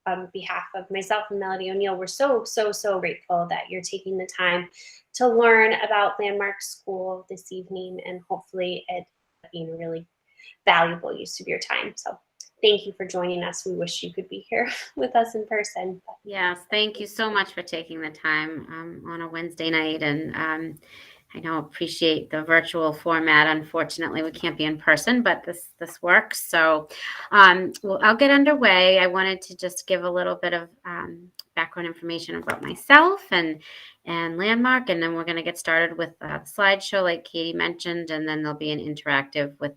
on behalf of myself and Melody O'Neill, we're so grateful that you're taking the time to learn about Landmark School this evening, and hopefully it being a really valuable use of your time. So thank you for joining us. We wish you could be here with us in person. Yes, thank you so much for taking the time on a Wednesday night. And I know appreciate the virtual format. Unfortunately, we can't be in person, but this works. So well, I'll get underway. I wanted to just give a little bit of background information about myself and Landmark, and then we're going to get started with the slideshow like Katie mentioned, and then there'll be an interactive with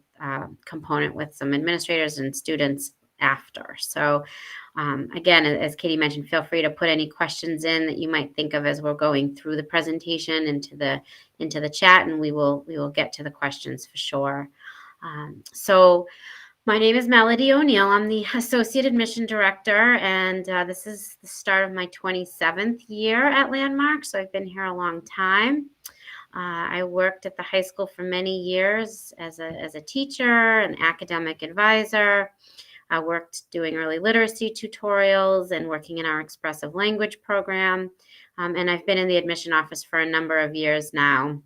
component with some administrators and students after. So again, as Katie mentioned, feel free to put any questions in that you might think of as we're going through the presentation into the chat, and we will get to the questions for sure. So my name is Melody O'Neill. I'm the Associate Admission Director, and this is the start of my 27th year at Landmark, so I've been here a long time. I worked at the high school for many years as a teacher, an academic advisor. I worked doing early literacy tutorials and working in our expressive language program. And I've been in the admission office for a number of years now,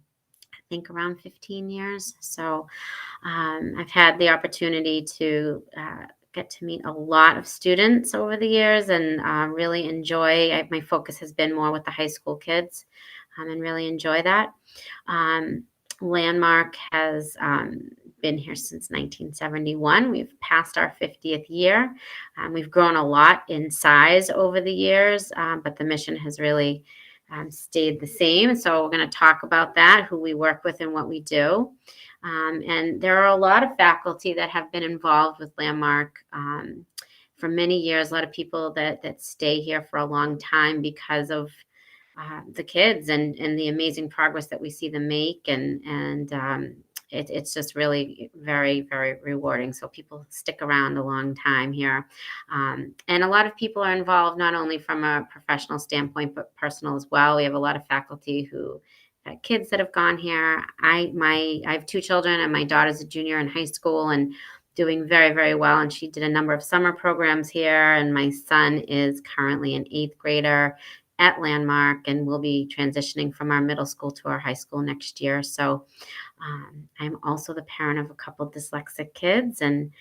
I think around 15 years. So I've had the opportunity to get to meet a lot of students over the years and really enjoy. My focus has been more with the high school kids and really enjoy that. Landmark has been here since 1971. We've passed our 50th year. We've grown a lot in size over the years, but the mission has really stayed the same. So we're going to talk about that, who we work with and what we do. And there are a lot of faculty that have been involved with Landmark for many years, a lot of people that stay here for a long time because of the kids and the amazing progress that we see them make. And it's just really very, very rewarding. So people stick around a long time here. And a lot of people are involved, not only from a professional standpoint, but personal as well. We have a lot of faculty who have kids that have gone here. I have 2 children, and my daughter's a junior in high school and doing very, very well. And she did a number of summer programs here. And my son is currently an 8th grader at Landmark, and we'll be transitioning from our middle school to our high school next year. So I'm also the parent of a couple of dyslexic kids, and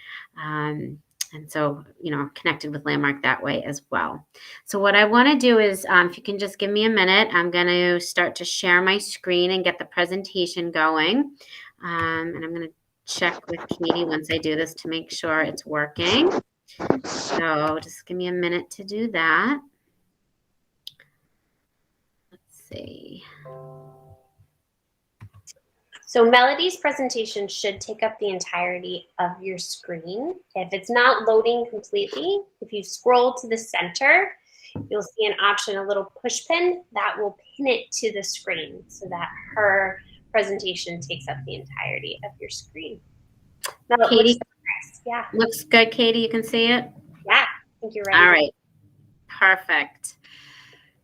so, connected with Landmark that way as well. So what I want to do is, if you can just give me a minute, I'm going to start to share my screen and get the presentation going. And I'm going to check with Katie once I do this to make sure it's working. So just give me a minute to do that. See. So Melody's presentation should take up the entirety of your screen. If it's not loading completely, if you scroll to the center, you'll see an option, a little push pin that will pin it to the screen so that her presentation takes up the entirety of your screen. Now, Katie, yeah. Looks good, Katie. You can see it? Yeah, I think you're right. All right. Perfect.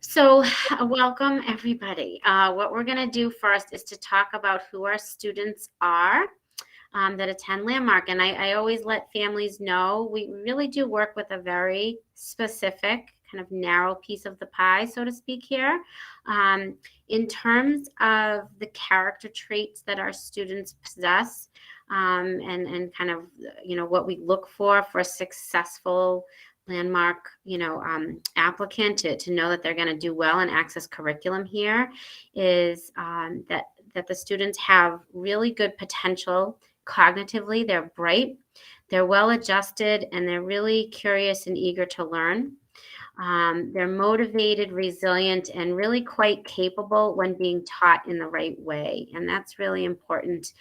So welcome, everybody. What we're going to do first is to talk about who our students are that attend Landmark. And I always let families know we really do work with a very specific kind of narrow piece of the pie, so to speak here. In terms of the character traits that our students possess and kind of, what we look for a successful Landmark, applicant to know that they're going to do well and access curriculum here is that the students have really good potential cognitively. They're bright, they're well adjusted, and they're really curious and eager to learn. They're motivated, resilient, and really quite capable when being taught in the right way. And that's really important.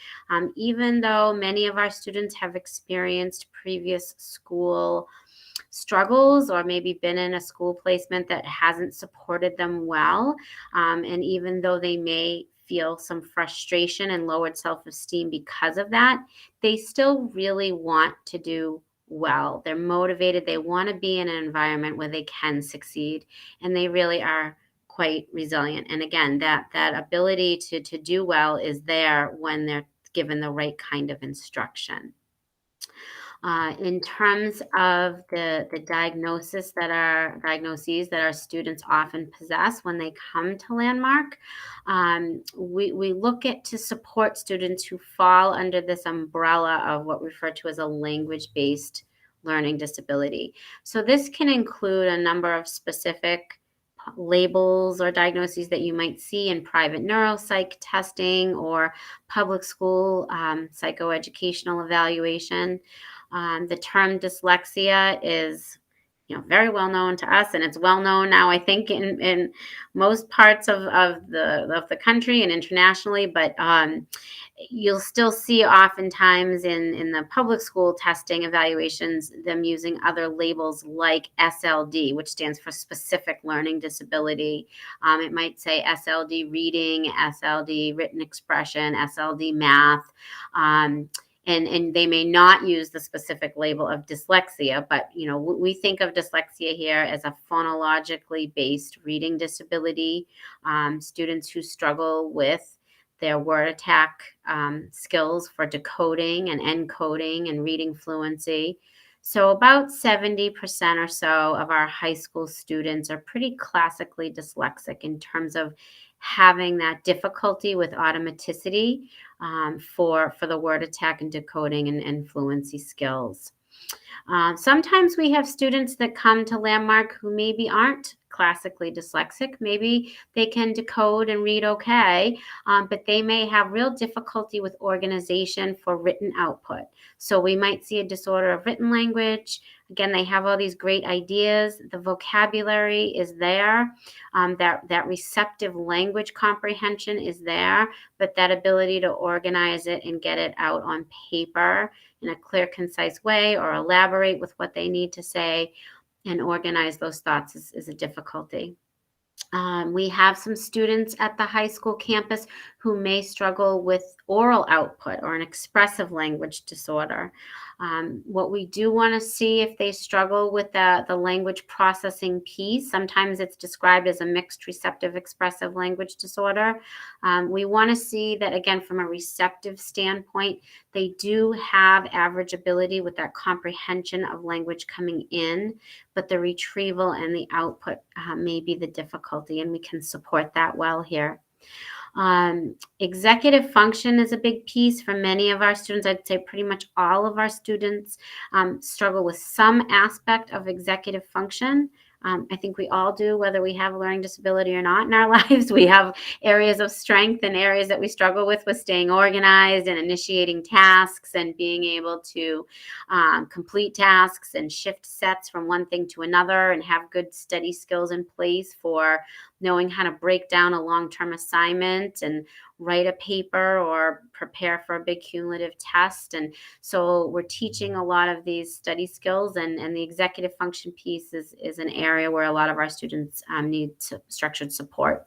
Even though many of our students have experienced previous school struggles or maybe been in a school placement that hasn't supported them well. And even though they may feel some frustration and lowered self-esteem because of that, they still really want to do well. They're motivated. They want to be in an environment where they can succeed, and they really are quite resilient. And again, that ability to do well is there when they're given the right kind of instruction. In terms of the diagnoses that our students often possess when they come to Landmark, we look at to support students who fall under this umbrella of what we refer to as a language-based learning disability. So this can include a number of specific labels or diagnoses that you might see in private neuropsych testing or public school psychoeducational evaluation. The term dyslexia is, very well known to us, and it's well known now, I think, in most parts of the country and internationally. But you'll still see oftentimes in the public school testing evaluations them using other labels like SLD, which stands for specific learning disability. It might say SLD reading, SLD written expression, SLD math. And they may not use the specific label of dyslexia, but we think of dyslexia here as a phonologically based reading disability. Students who struggle with their word attack skills for decoding and encoding and reading fluency. So about 70% or so of our high school students are pretty classically dyslexic in terms of having that difficulty with automaticity for the word attack and decoding and fluency skills. Sometimes we have students that come to Landmark who maybe aren't classically dyslexic. Maybe they can decode and read okay, but they may have real difficulty with organization for written output. So we might see a disorder of written language. Again, they have all these great ideas. The vocabulary is there. That receptive language comprehension is there, but that ability to organize it and get it out on paper in a clear, concise way, or elaborate with what they need to say and organize those thoughts is a difficulty. We have some students at the high school campus who may struggle with oral output or an expressive language disorder. What we do want to see if they struggle with the language processing piece, sometimes it's described as a mixed receptive expressive language disorder. We want to see that, again, from a receptive standpoint, they do have average ability with that comprehension of language coming in, but the retrieval and the output may be the difficulty, and we can support that well here. Executive function is a big piece for many of our students. I'd say pretty much all of our students struggle with some aspect of executive function. I think we all do, whether we have a learning disability or not in our lives. We have areas of strength and areas that we struggle with staying organized and initiating tasks and being able to complete tasks and shift sets from one thing to another and have good study skills in place for knowing how to break down a long-term assignment and write a paper or prepare for a big cumulative test. And so we're teaching a lot of these study skills, and the executive function piece is an area where a lot of our students need structured support.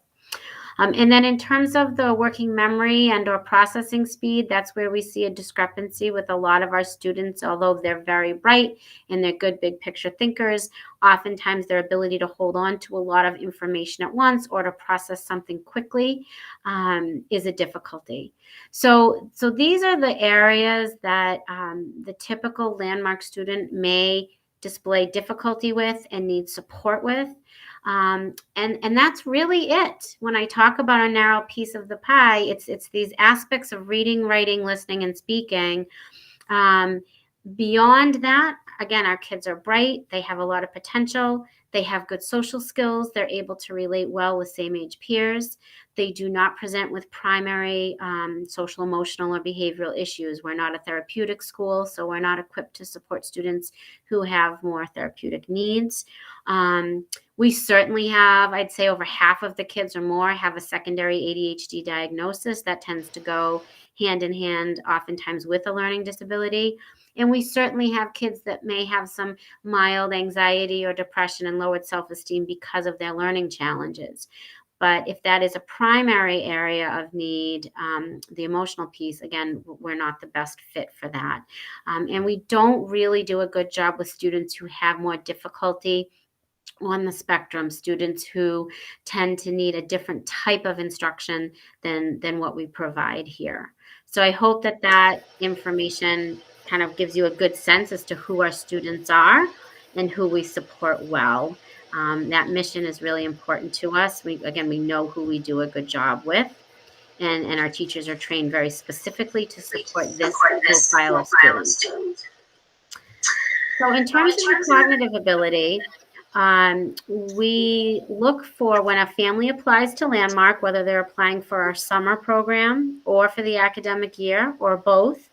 And then in terms of the working memory and or processing speed, that's where we see a discrepancy with a lot of our students. Although they're very bright and they're good big picture thinkers, oftentimes their ability to hold on to a lot of information at once or to process something quickly is a difficulty. So these are the areas that the typical Landmark student may display difficulty with and need support with. And that's really it. When I talk about a narrow piece of the pie, it's these aspects of reading, writing, listening, and speaking. Beyond that, again, our kids are bright. They have a lot of potential. They have good social skills. They're able to relate well with same age peers. They do not present with primary social, emotional, or behavioral issues. We're not a therapeutic school, so we're not equipped to support students who have more therapeutic needs. We certainly have, I'd say over half of the kids or more have a secondary ADHD diagnosis that tends to go hand in hand oftentimes with a learning disability. And we certainly have kids that may have some mild anxiety or depression and lowered self-esteem because of their learning challenges. But if that is a primary area of need, the emotional piece, again, we're not the best fit for that. And we don't really do a good job with students who have more difficulty on the spectrum, students who tend to need a different type of instruction than what we provide here. So I hope that information kind of gives you a good sense as to who our students are and who we support well. That mission is really important to us. We know who we do a good job with, and our teachers are trained very specifically to support this profile of student. So in terms of the cognitive ability, we look for when a family applies to Landmark, whether they're applying for our summer program or for the academic year or both.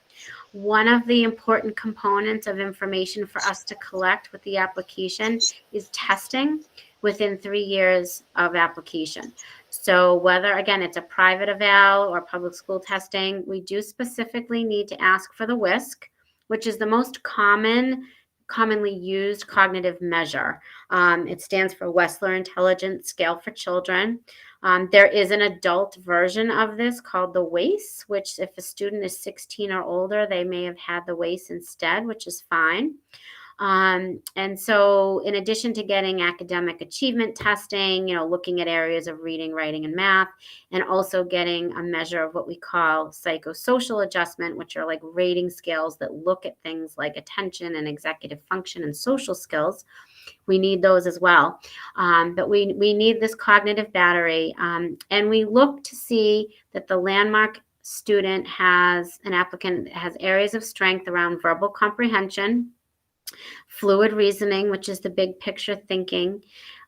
One of the important components of information for us to collect with the application is testing within 3 years of application. So whether, again, it's a private eval or public school testing, we do specifically need to ask for the WISC, which is the most commonly used cognitive measure. It stands for Wessler Intelligence Scale for Children. There is an adult version of this called the WACE, which if a student is 16 or older, they may have had the WACE instead, which is fine. And so in addition to getting academic achievement testing, looking at areas of reading, writing, and math, and also getting a measure of what we call psychosocial adjustment, which are like rating scales that look at things like attention and executive function and social skills. We need those as well. But we need this cognitive battery. And we look to see that the Landmark applicant has areas of strength around verbal comprehension, fluid reasoning, which is the big picture thinking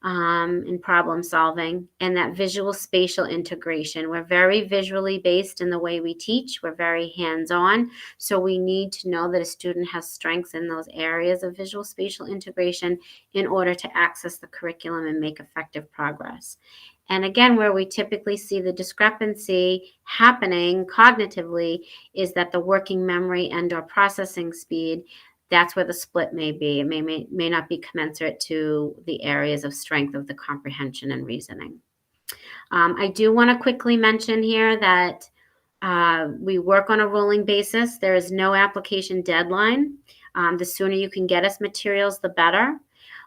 and problem solving, and that visual spatial integration. We're very visually based in the way we teach. We're very hands-on. So we need to know that a student has strengths in those areas of visual spatial integration in order to access the curriculum and make effective progress. And again, where we typically see the discrepancy happening cognitively is that the working memory and or processing speed, that's where the split may be. It may not be commensurate to the areas of strength of the comprehension and reasoning. I do want to quickly mention here that we work on a rolling basis. There is no application deadline. The sooner you can get us materials, the better.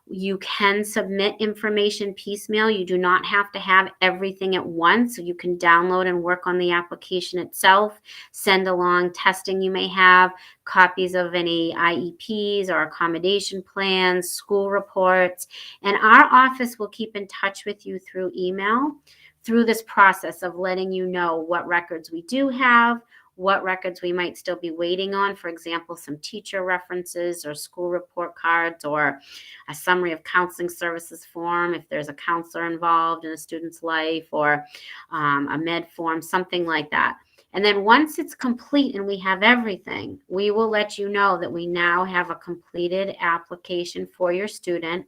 You can submit information piecemeal. You do not have to have everything at once. So you can download and work on the application itself, send along testing you may have, copies of any IEPs or accommodation plans, school reports, and our office will keep in touch with you through email through this process of letting you know what records we do have, what records we might still be waiting on, for example, some teacher references or school report cards or a summary of counseling services form if there's a counselor involved in a student's life, or a med form, something like that. And then once it's complete and we have everything, we will let you know that we now have a completed application for your student.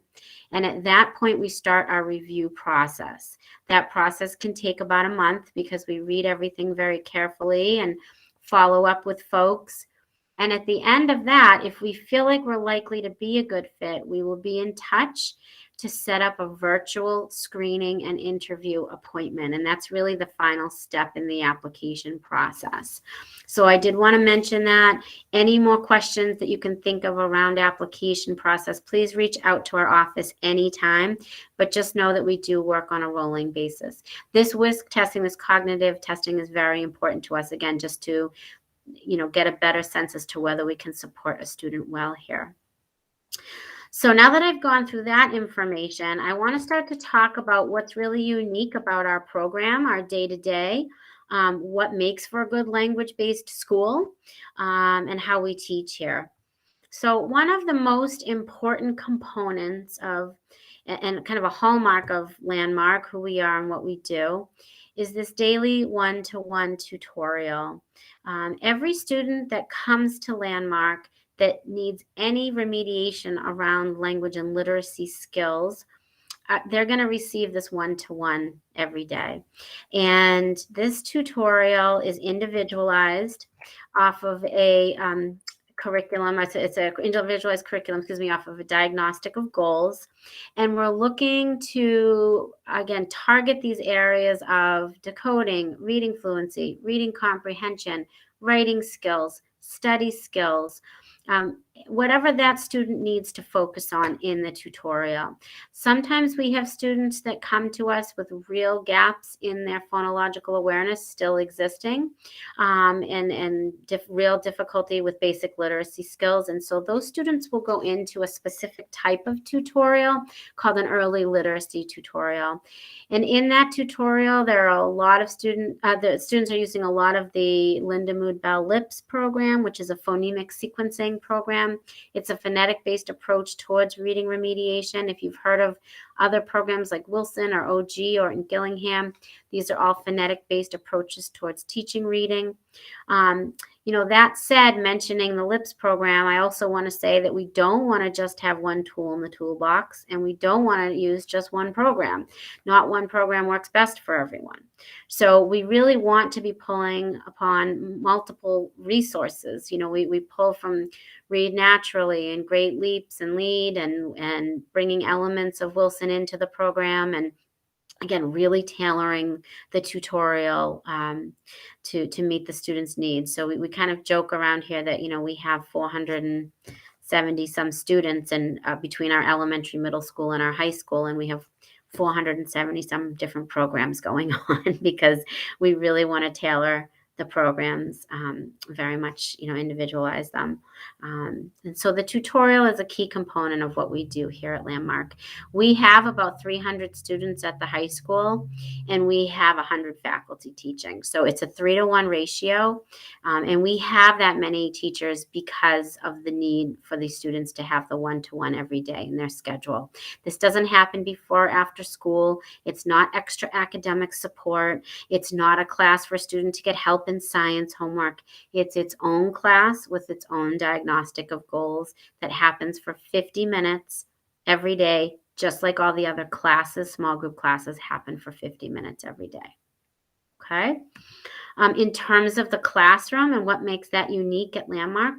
And at that point, we start our review process. That process can take about a month because we read everything very carefully and follow up with folks. And at the end of that, if we feel like we're likely to be a good fit, we will be in touch to set up a virtual screening and interview appointment. And that's really the final step in the application process. So I did want to mention that. Any more questions that you can think of around application process, please reach out to our office anytime, but just know that we do work on a rolling basis. This WISC testing, this cognitive testing, is very important to us, again, just to get a better sense as to whether we can support a student well here. So now that I've gone through that information, I want to start to talk about what's really unique about our program, our day-to-day, what makes for a good language-based school, and how we teach here. So one of the most important components of, and kind of a hallmark of Landmark, who we are and what we do, is this daily one-to-one tutorial. Every student that comes to Landmark that needs any remediation around language and literacy skills, they're going to receive this one-to-one every day. And this tutorial is individualized off of a curriculum. It's an individualized curriculum, off of a diagnostic of goals. And we're looking to, again, target these areas of decoding, reading fluency, reading comprehension, writing skills, study skills, whatever that student needs to focus on in the tutorial. Sometimes we have students that come to us with real gaps in their phonological awareness still existing, and real difficulty with basic literacy skills. And so those students will go into a specific type of tutorial called an early literacy tutorial. And in that tutorial, there are a lot of the students are using a lot of the Linda Mood Bell LIPS program, which is a phonemic sequencing program. It's a phonetic-based approach towards reading remediation. If you've heard of other programs like Wilson or OG or in Gillingham, these are all phonetic-based approaches towards teaching reading. That said, mentioning the LIPS program, I also want to say that we don't want to just have one tool in the toolbox, and we don't want to use just one program. Not one program works best for everyone. So we really want to be pulling upon multiple resources. We pull from Read Naturally and Great Leaps and Lead and bringing elements of Wilson into the program, and again, really tailoring the tutorial to meet the students' needs. So we kind of joke around here that, we have 470 some students and between our elementary, middle school, and our high school, and we have 470 some different programs going on because we really want to tailor the programs, very much, individualize them. And so the tutorial is a key component of what we do here at Landmark. We have about 300 students at the high school, and we have 100 faculty teaching. So it's a 3-to-1 ratio. And we have that many teachers because of the need for these students to have the one-to-one every day in their schedule. This doesn't happen before or after school. It's not extra academic support. It's not a class for a student to get help in science homework. It's its own class with its own diagnostic of goals that happens for 50 minutes every day, just like all the other classes, small group classes happen for 50 minutes every day. Okay. In terms of the classroom and what makes that unique at Landmark,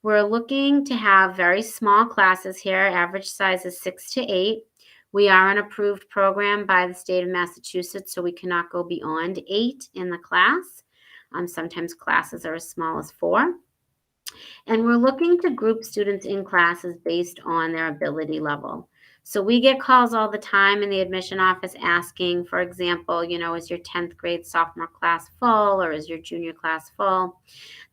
we're looking to have very small classes here. Average size is 6 to 8. We are an approved program by the state of Massachusetts, so we cannot go beyond 8 in the class. Sometimes classes are as small as 4. And we're looking to group students in classes based on their ability level. So we get calls all the time in the admission office asking, for example, is your 10th grade sophomore class full, or is your junior class full?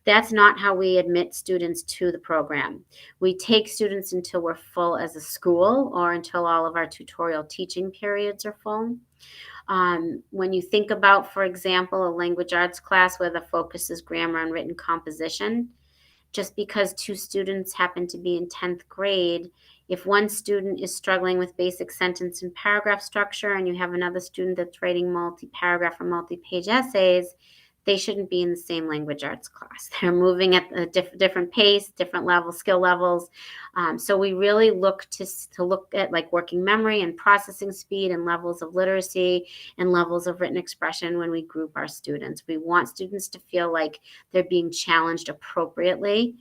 That's not how we admit students to the program. We take students until we're full as a school, or until all of our tutorial teaching periods are full. When you think about, for example, a language arts class where the focus is grammar and written composition, just because 2 students happen to be in 10th grade, if one student is struggling with basic sentence and paragraph structure and you have another student that's writing multi-paragraph or multi-page essays, they shouldn't be in the same language arts class. They're moving at a different pace, different levels, skill levels. So we really look to look at like working memory and processing speed and levels of literacy and levels of written expression when we group our students. We want students to feel like they're being challenged appropriately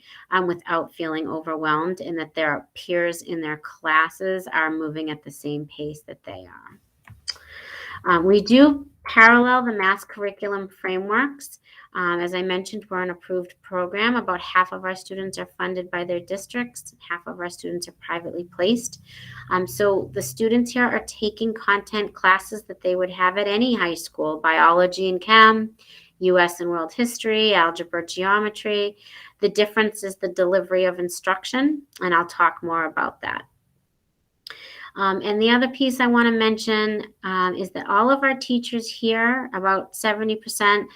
without feeling overwhelmed, and that their peers in their classes are moving at the same pace that they are. We do parallel the mass curriculum frameworks. As I mentioned, we're an approved program. About half of our students are funded by their districts. Half of our students are privately placed. So the students here are taking content classes that they would have at any high school: biology and chem, U.S. and world history, algebra, geometry. The difference is the delivery of instruction, and I'll talk more about that. And the other piece I want to mention is that all of our teachers here, about 70%,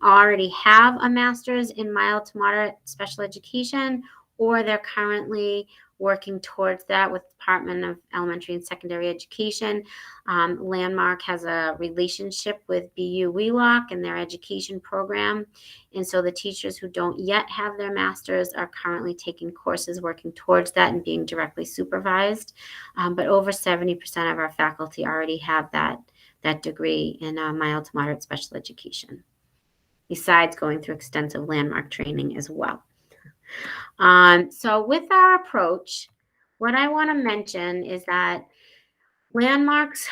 already have a master's in mild to moderate special education, or they're currently working towards that with the Department of Elementary and Secondary Education. Landmark has a relationship with BU Wheelock and their education program. And so the teachers who don't yet have their master's are currently taking courses working towards that and being directly supervised. But over 70% of our faculty already have that degree in mild to moderate special education, besides going through extensive Landmark training as well. So with our approach, what I want to mention is that Landmark's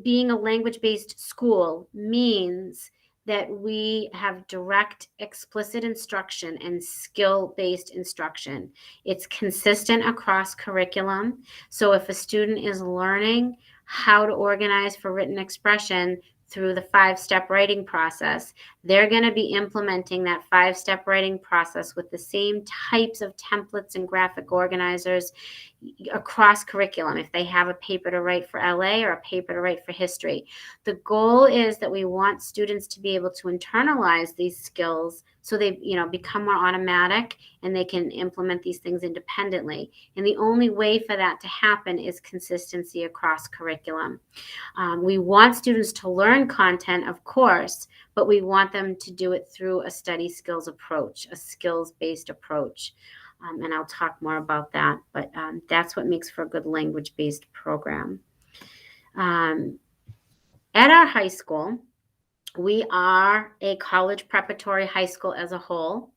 being a language-based school means that we have direct, explicit instruction and skill-based instruction. It's consistent across curriculum. So if a student is learning how to organize for written expression through the 5-step writing process, they're going to be implementing that 5-step writing process with the same types of templates and graphic organizers across curriculum. If they have a paper to write for LA or a paper to write for history, the goal is that we want students to be able to internalize these skills so they, become more automatic and they can implement these things independently. And the only way for that to happen is consistency across curriculum. We want students to learn content, of course, but we want them to do it through a study skills approach, a skills-based approach. And I'll talk more about that, but that's what makes for a good language-based program. At our high school, we are a college preparatory high school as a whole.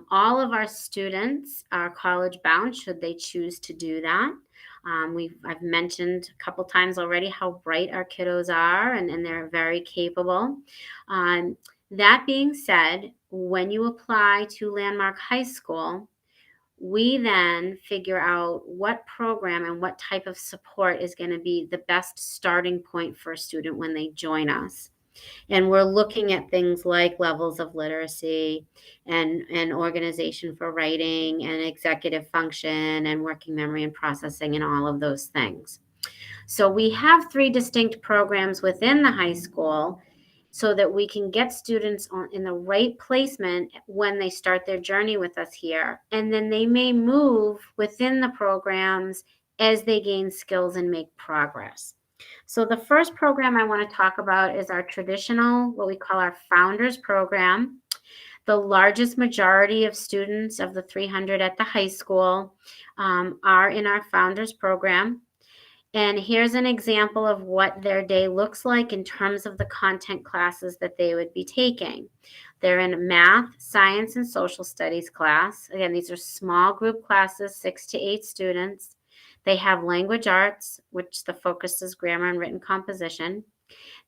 All of our students are college bound should they choose to do that. I've mentioned a couple times already how bright our kiddos are, and they're very capable. That being said, when you apply to Landmark High School, we then figure out what program and what type of support is going to be the best starting point for a student when they join us. And we're looking at things like levels of literacy and organization for writing and executive function and working memory and processing and all of those things. So we have 3 distinct programs within the high school so that we can get students in the right placement when they start their journey with us here. And then they may move within the programs as they gain skills and make progress. So the first program I want to talk about is our traditional, what we call our Founders Program. The largest majority of students of the 300 at the high school are in our Founders Program. And here's an example of what their day looks like in terms of the content classes that they would be taking. They're in a math, science, and social studies class. Again, these are small group classes, 6 to 8 students. They have language arts, which the focus is grammar and written composition.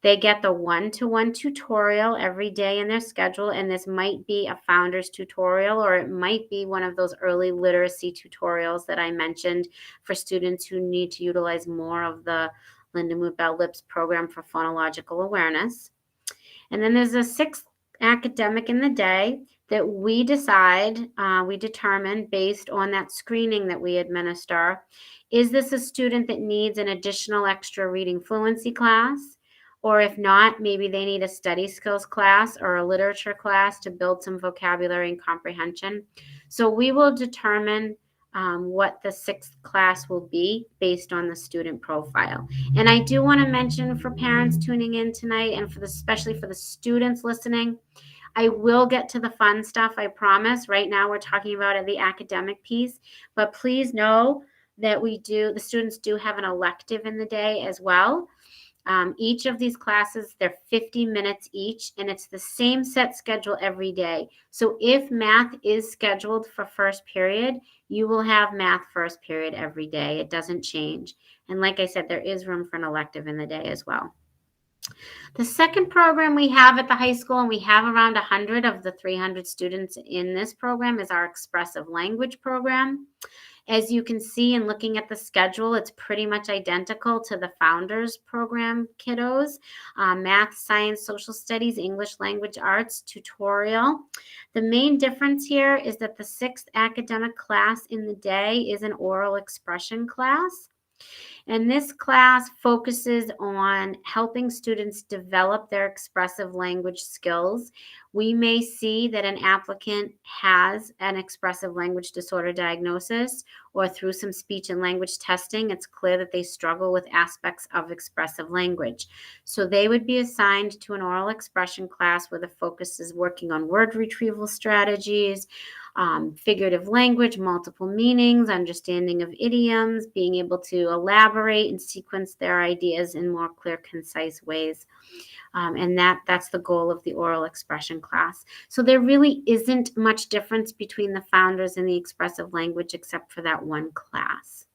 They get the one-to-one tutorial every day in their schedule, and this might be a founder's tutorial, or it might be one of those early literacy tutorials that I mentioned for students who need to utilize more of the Lindenmuth Bell Lips program for phonological awareness. And then there's a 6th academic in the day that we determine based on that screening that we administer. Is this a student that needs an additional extra reading fluency class? Or if not, maybe they need a study skills class or a literature class to build some vocabulary and comprehension. So we will determine what the 6th class will be based on the student profile. And I do want to mention for parents tuning in tonight and especially for the students listening, I will get to the fun stuff, I promise. Right now we're talking about the academic piece, but please know that the students do have an elective in the day as well. Each of these classes, they're 50 minutes each, and it's the same set schedule every day. So if math is scheduled for first period, you will have math first period every day. It doesn't change. And like I said, there is room for an elective in the day as well. The second program we have at the high school, and we have around 100 of the 300 students in this program, is our Expressive Language program. As you can see in looking at the schedule, it's pretty much identical to the Founders Program kiddos. Math, science, social studies, English language arts, tutorial. The main difference here is that the 6th academic class in the day is an oral expression class. And this class focuses on helping students develop their expressive language skills. We may see that an applicant has an expressive language disorder diagnosis, or through some speech and language testing, it's clear that they struggle with aspects of expressive language. So they would be assigned to an oral expression class where the focus is working on word retrieval strategies, figurative language, multiple meanings, understanding of idioms, being able to elaborate and sequence their ideas in more clear, concise ways. And that's the goal of the oral expression class. So there really isn't much difference between the Founders and the expressive language except for that one class.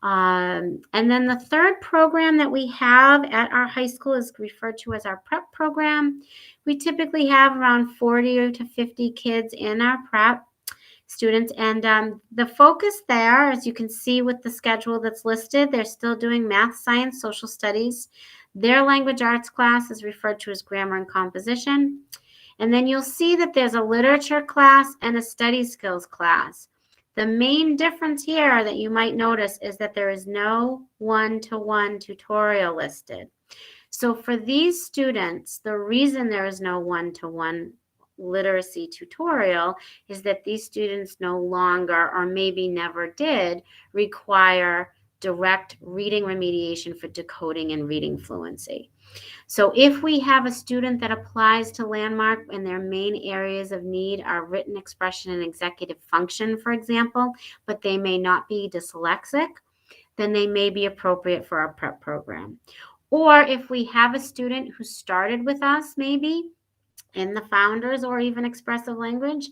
And then the third program that we have at our high school is referred to as our prep program. We typically have around 40 to 50 kids in our prep students. And the focus there, as you can see with the schedule that's listed, they're still doing math, science, social studies. Their language arts class is referred to as grammar and composition. And then you'll see that there's a literature class and a study skills class. The main difference here that you might notice is that there is no one-to-one tutorial listed. So for these students, the reason there is no one-to-one literacy tutorial is that these students no longer, or maybe never did, require direct reading remediation for decoding and reading fluency. So if we have a student that applies to Landmark and their main areas of need are written expression and executive function, for example, but they may not be dyslexic, then they may be appropriate for our prep program. Or if we have a student who started with us maybe in the Founders or even Expressive Language,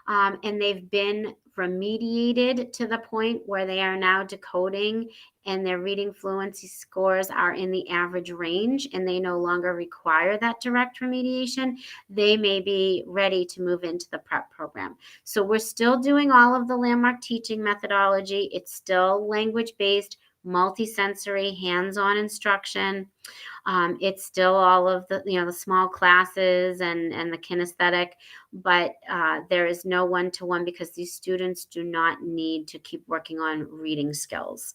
and they've been remediated to the point where they are now decoding and their reading fluency scores are in the average range and they no longer require that direct remediation, they may be ready to move into the prep program. So we're still doing all of the Landmark teaching methodology. It's still language-based, multisensory, hands-on instruction. It's still all of the, the small classes and the kinesthetic, but there is no one-to-one because these students do not need to keep working on reading skills.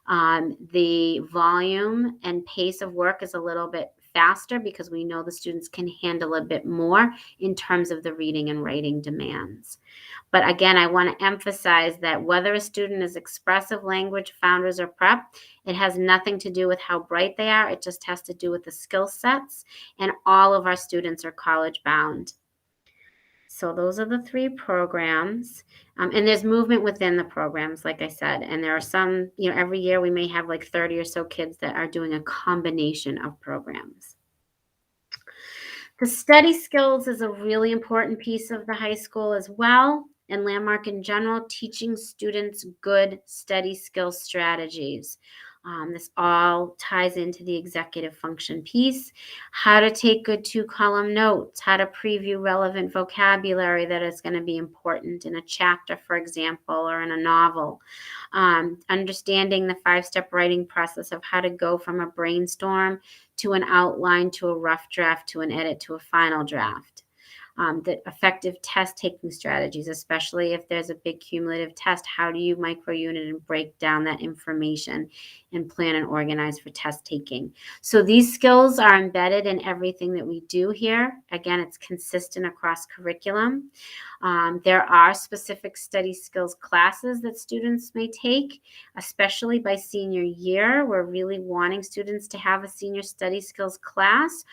The volume and pace of work is a little bit faster because we know the students can handle a bit more in terms of the reading and writing demands. But again, I want to emphasize that whether a student is expressive language, founders, or prep, it has nothing to do with how bright they are. It just has to do with the skill sets, and all of our students are college bound. So those are the three programs. And there's movement within the programs, like I said. And there are some, every year we may have like 30 or so kids that are doing a combination of programs. The study skills is a really important piece of the high school as well, and Landmark in general, teaching students good study skills strategies. This all ties into the executive function piece. How to take good two-column notes, how to preview relevant vocabulary that is going to be important in a chapter, for example, or in a novel. Understanding the 5-step writing process of how to go from a brainstorm to an outline to a rough draft to an edit to a final draft. The effective test taking strategies, especially if there's a big cumulative test, how do you micro-unit and break down that information and plan and organize for test taking? So these skills are embedded in everything that we do here. Again, it's consistent across curriculum. There are specific study skills classes that students may take, especially by senior year. We're really wanting students to have a senior study skills class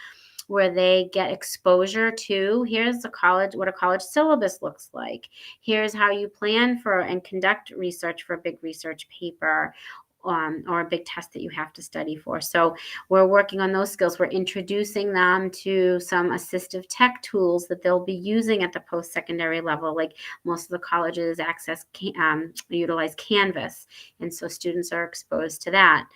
where they get exposure to, here's what a college syllabus looks like. Here's how you plan for and conduct research for a big research paper, or a big test that you have to study for. So we're working on those skills. We're introducing them to some assistive tech tools that they'll be using at the post-secondary level. Like most of the colleges utilize Canvas. And so students are exposed to that.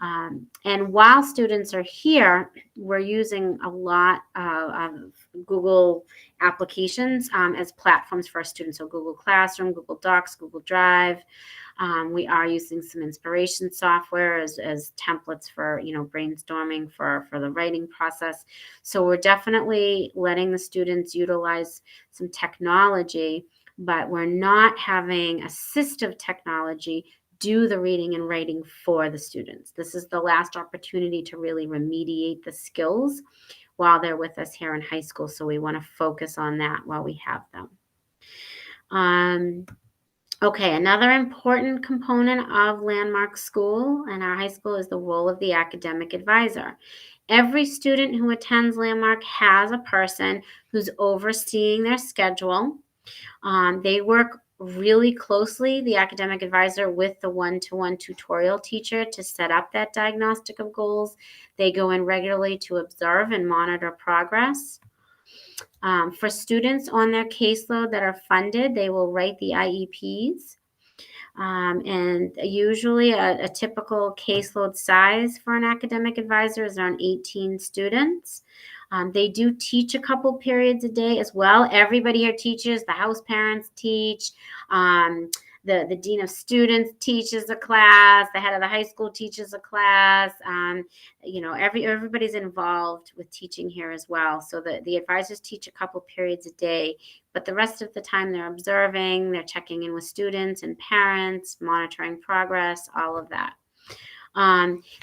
And while students are here, we're using a lot of Google applications as platforms for our students. So Google Classroom, Google Docs, Google Drive. We are using some inspiration software as templates for, brainstorming for the writing process. So we're definitely letting the students utilize some technology, but we're not having assistive technology do the reading and writing for the students. This is the last opportunity to really remediate the skills while they're with us here in high school. So we want to focus on that while we have them. Okay, another important component of Landmark School and our high school is the role of the academic advisor. Every student who attends Landmark has a person who's overseeing their schedule. They work really closely, the academic advisor, with the one-to-one tutorial teacher to set up that diagnostic of goals. They go in regularly to observe and monitor progress. For students on their caseload that are funded, they will write the IEPs. And usually a typical caseload size for an academic advisor is around 18 students. They do teach a couple periods a day as well. Everybody here teaches. The house parents teach. The dean of students teaches a class. The head of the high school teaches a class. Everybody's involved with teaching here as well. So the advisors teach a couple periods a day, but the rest of the time they're observing, they're checking in with students and parents, monitoring progress, all of that.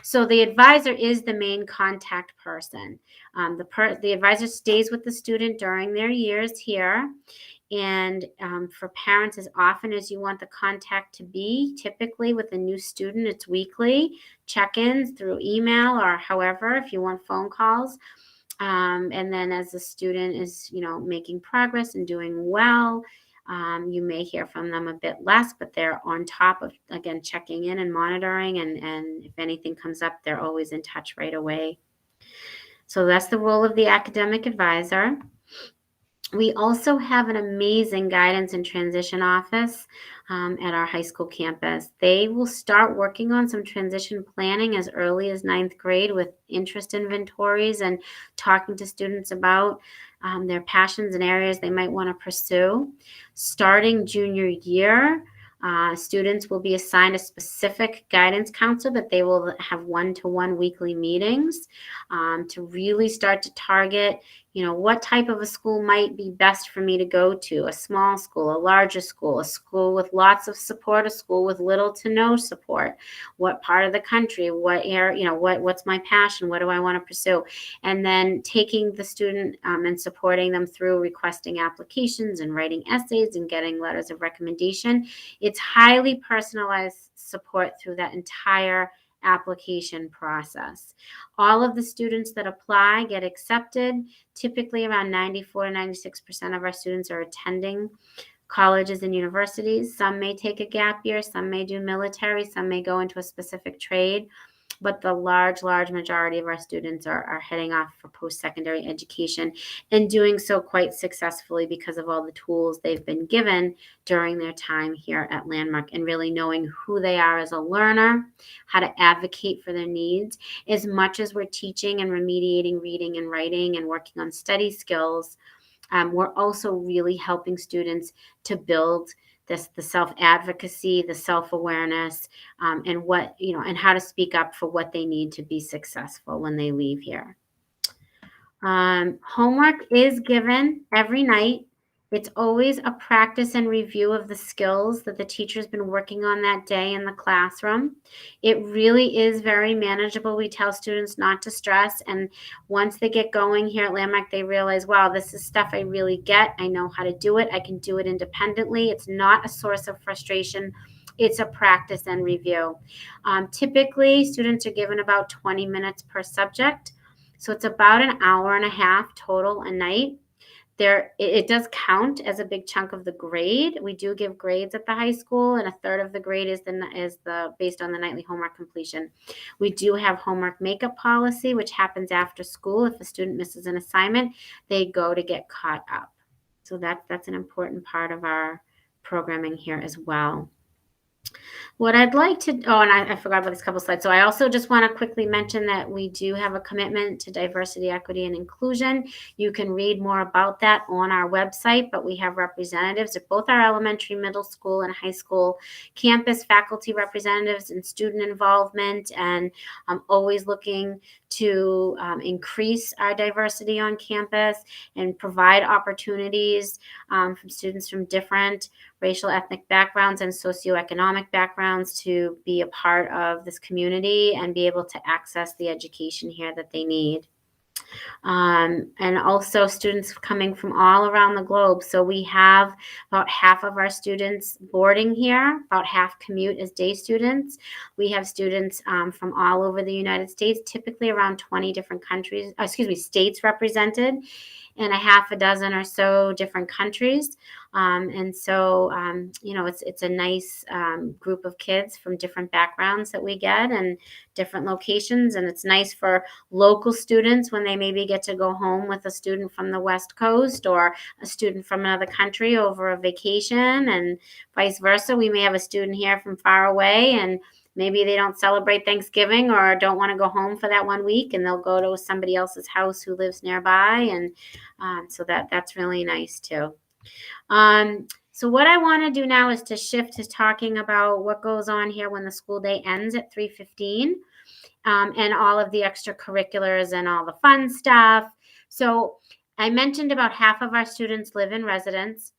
So the advisor is the main contact person. The advisor stays with the student during their years here. And for parents, as often as you want the contact to be, typically with a new student, it's weekly check-ins through email or however, if you want phone calls. And then as the student is, making progress and doing well, you may hear from them a bit less, but they're on top of, again, checking in and monitoring. And if anything comes up, they're always in touch right away. So that's the role of the academic advisor. We also have an amazing guidance and transition office at our high school campus. They will start working on some transition planning as early as 9th grade with interest inventories and talking to students about their passions and areas they might want to pursue. Starting junior year, students will be assigned a specific guidance counselor that they will have one-to-one weekly meetings to really start to target, what type of a school might be best for me to go to, a small school, a larger school, a school with lots of support, a school with little to no support, what part of the country, what area, what's my passion, what do I want to pursue, and then taking the student and supporting them through requesting applications and writing essays and getting letters of recommendation. It's highly personalized support through that entire application process. All of the students that apply get accepted. Typically around 94 to 96% of our students are attending colleges and universities. Some may take a gap year, some may do military, some may go into a specific trade, but the large majority of our students are heading off for post-secondary education and doing so quite successfully because of all the tools they've been given during their time here at Landmark and really knowing who they are as a learner, how to advocate for their needs. As much as we're teaching and remediating reading and writing and working on study skills, we're also really helping students to build the self-advocacy, the self-awareness, and how to speak up for what they need to be successful when they leave here. Homework is given every night. It's always a practice and review of the skills that the teacher's been working on that day in the classroom. It really is very manageable. We tell students not to stress, and once they get going here at Landmark, they realize, wow, this is stuff I really get. I know how to do it. I can do it independently. It's not a source of frustration. It's a practice and review. Typically, students are given about 20 minutes per subject, so it's about an hour and a half total a night. It does count as a big chunk of the grade. We do give grades at the high school, and a third of the grade is based on the nightly homework completion. We do have homework makeup policy, which happens after school. If a student misses an assignment, they go to get caught up. So that's an important part of our programming here as well. What I'd like to, and I forgot about this couple slides. So I also just want to quickly mention that we do have a commitment to diversity, equity, and inclusion. You can read more about that on our website, but we have representatives at both our elementary, middle school, and high school campus, faculty representatives, and student involvement, and I'm always looking to increase our diversity on campus and provide opportunities from students from different racial, ethnic backgrounds and socioeconomic backgrounds to be a part of this community and be able to access the education here that they need. And also students coming from all around the globe. So we have about half of our students boarding here, about half commute as day students. We have students from all over the United States, typically around 20 different states represented, and a half a dozen or so different countries. And so, it's a nice group of kids from different backgrounds that we get and different locations. And it's nice for local students when they maybe get to go home with a student from the West Coast or a student from another country over a vacation, and vice versa. We may have a student here from far away, and maybe they don't celebrate Thanksgiving or don't want to go home for that 1 week, and they'll go to somebody else's house who lives nearby. And so that's really nice too. So what I want to do now is to shift to talking about what goes on here when the school day ends at 3:15, and all of the extracurriculars and all the fun stuff. So I mentioned about half of our students live in residence.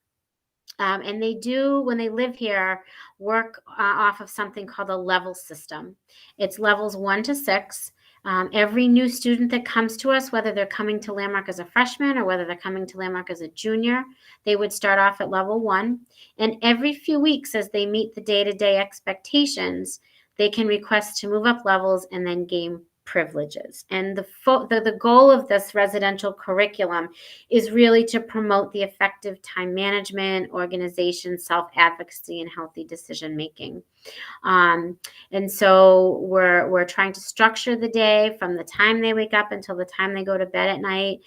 And they do, when they live here, work off of something called a level system. It's levels 1 to 6. Every new student that comes to us, whether they're coming to Landmark as a freshman or whether they're coming to Landmark as a junior, they would start off at level 1. And every few weeks, as they meet the day-to-day expectations, they can request to move up levels and then gain privileges. And the goal of this residential curriculum is really to promote the effective time management, organization, self-advocacy, and healthy decision making. And so we're trying to structure the day from the time they wake up until the time they go to bed at night,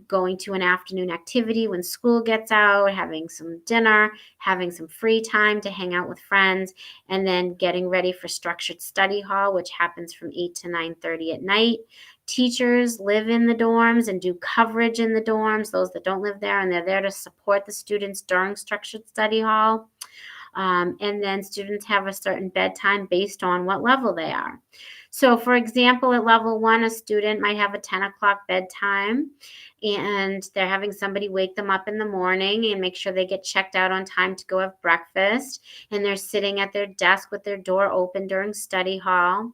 going to an afternoon activity when school gets out, having some dinner, having some free time to hang out with friends, and then getting ready for structured study hall, which happens from 8 to 9:30 at night. Teachers live in the dorms and do coverage in the dorms, those that don't live there, and they're there to support the students during structured study hall. And then students have a certain bedtime based on what level they are. So for example, at level 1, a student might have a 10 o'clock bedtime, and they're having somebody wake them up in the morning and make sure they get checked out on time to go have breakfast. And they're sitting at their desk with their door open during study hall.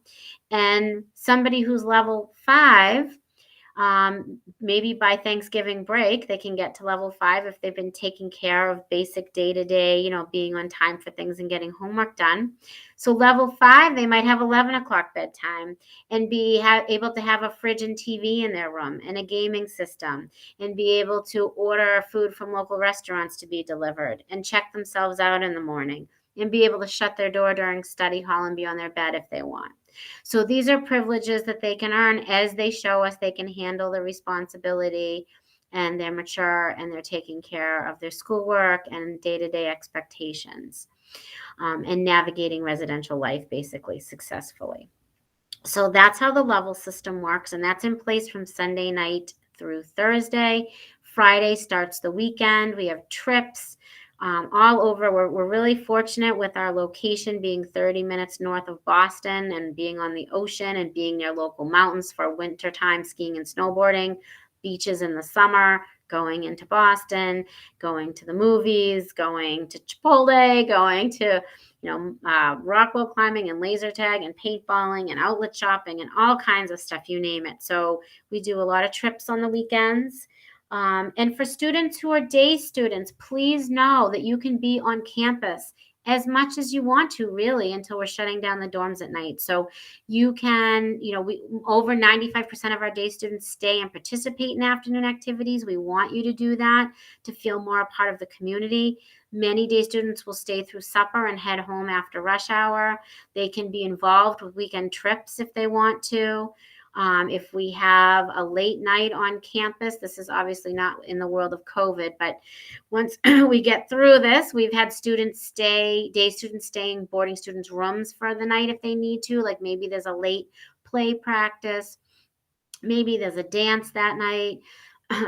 And somebody who's level 5, maybe by Thanksgiving break, they can get to level 5 if they've been taking care of basic day-to-day, being on time for things and getting homework done. So level 5, they might have 11 o'clock bedtime and be able to have a fridge and TV in their room and a gaming system, and be able to order food from local restaurants to be delivered and check themselves out in the morning, and be able to shut their door during study hall and be on their bed if they want. So these are privileges that they can earn as they show us they can handle the responsibility, and they're mature, and they're taking care of their schoolwork and day-to-day expectations, and navigating residential life basically successfully. So that's how the level system works, and that's in place from Sunday night through Thursday. Friday starts the weekend. We have trips all over. We're really fortunate with our location being 30 minutes north of Boston and being on the ocean and being near local mountains for wintertime skiing and snowboarding, beaches in the summer, going into Boston, going to the movies, going to Chipotle, going to rock wall climbing and laser tag and paintballing and outlet shopping and all kinds of stuff, you name it. So we do a lot of trips on the weekends. And for students who are day students, please know that you can be on campus as much as you want to, really, until we're shutting down the dorms at night. So you can, over 95% of our day students stay and participate in afternoon activities. We want you to do that to feel more a part of the community. Many day students will stay through supper and head home after rush hour. They can be involved with weekend trips if they want to. If we have a late night on campus, this is obviously not in the world of COVID, but once we get through this, we've had day students staying boarding students' rooms for the night if they need to, like maybe there's a late play practice, maybe there's a dance that night,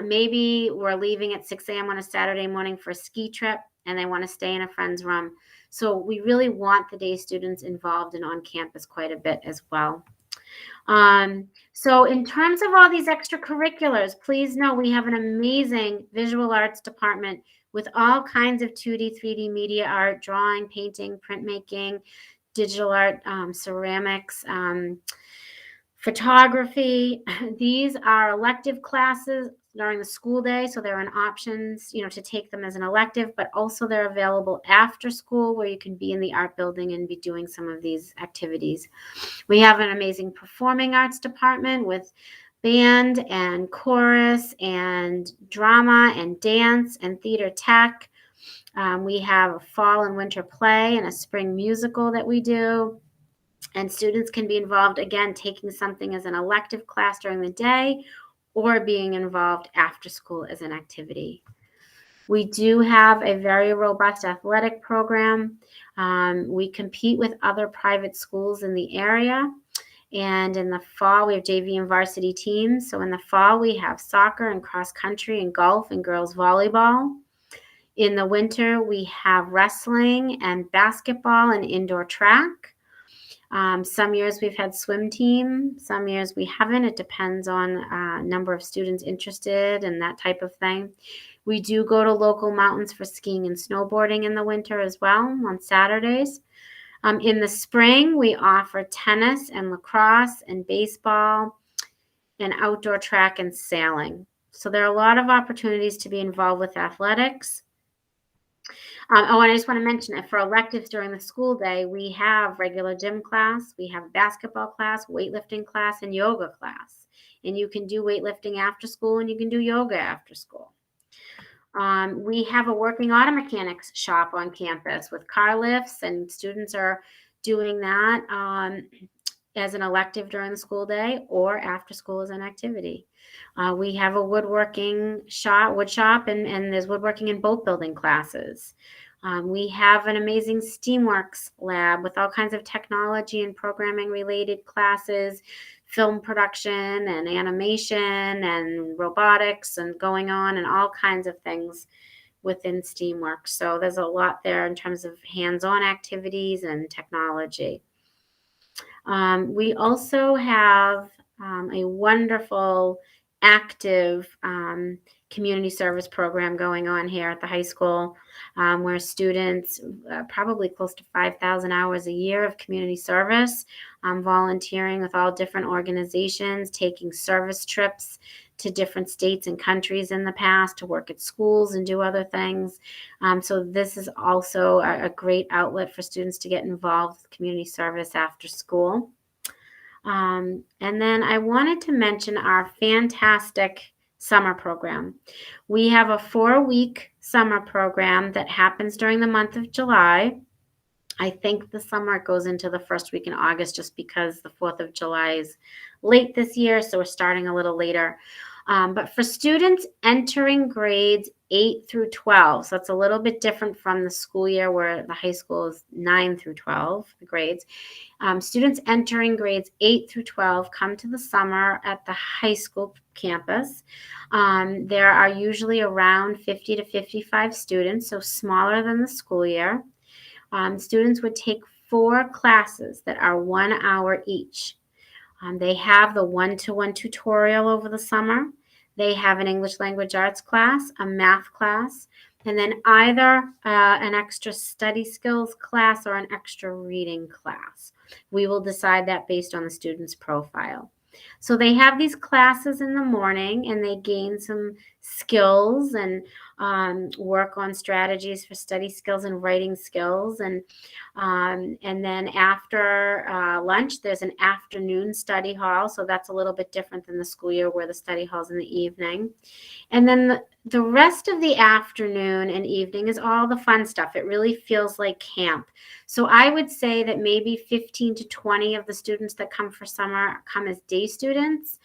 maybe we're leaving at 6 a.m. on a Saturday morning for a ski trip and they want to stay in a friend's room. So we really want the day students involved and on campus quite a bit as well. So in terms of all these extracurriculars, please know we have an amazing visual arts department with all kinds of 2D, 3D media art, drawing, painting, printmaking, digital art, ceramics, photography. These are elective classes during the school day, so there are options, to take them as an elective, but also they're available after school where you can be in the art building and be doing some of these activities. We have an amazing performing arts department with band and chorus and drama and dance and theater tech. We have a fall and winter play and a spring musical that we do. And students can be involved, again, taking something as an elective class during the day or being involved after school as an activity. We do have a very robust athletic program. We compete with other private schools in the area. And in the fall, we have JV and varsity teams. So in the fall, we have soccer and cross country and golf and girls volleyball. In the winter, we have wrestling and basketball and indoor track. Some years we've had swim team, some years we haven't. It depends on number of students interested and that type of thing. We do go to local mountains for skiing and snowboarding in the winter as well on Saturdays. In the spring, we offer tennis and lacrosse and baseball and outdoor track and sailing. So there are a lot of opportunities to be involved with athletics. And I just want to mention that for electives during the school day, we have regular gym class, we have basketball class, weightlifting class, and yoga class. And you can do weightlifting after school and you can do yoga after school. We have a working auto mechanics shop on campus with car lifts, and students are doing that as an elective during the school day or after school as an activity. We have a wood shop, and there's woodworking in both building classes. We have an amazing SteamWorks lab with all kinds of technology and programming related classes, film production and animation and robotics and going on and all kinds of things within SteamWorks. So there's a lot there in terms of hands-on activities and technology. We also have a wonderful active community service program going on here at the high school where students, probably close to 5,000 hours a year of community service, volunteering with all different organizations, taking service trips to different states and countries in the past to work at schools and do other things. So this is also a great outlet for students to get involved with community service after school. And then I wanted to mention our fantastic summer program. We have a 4-week summer program that happens during the month of July. I think the summer goes into the first week in August just because the 4th of July is late this year, so we're starting a little later. But for students entering grades 8 through 12, so it's a little bit different from the school year where the high school is 9 through 12 grades. Students entering grades 8 through 12 come to the summer at the high school campus. There are usually around 50 to 55 students, so smaller than the school year. Students would take 4 classes that are 1 hour each. They have the one-to-one tutorial over the summer. They have an English language arts class, a math class, and then either an extra study skills class or an extra reading class. We will decide that based on the student's profile. So they have these classes in the morning and they gain some skills and work on strategies for study skills and writing skills. And then after lunch, there's an afternoon study hall. So that's a little bit different than the school year where the study hall's in the evening. And then the rest of the afternoon and evening is all the fun stuff. It really feels like camp. So I would say that maybe 15 to 20 of the students that come for summer come as day students.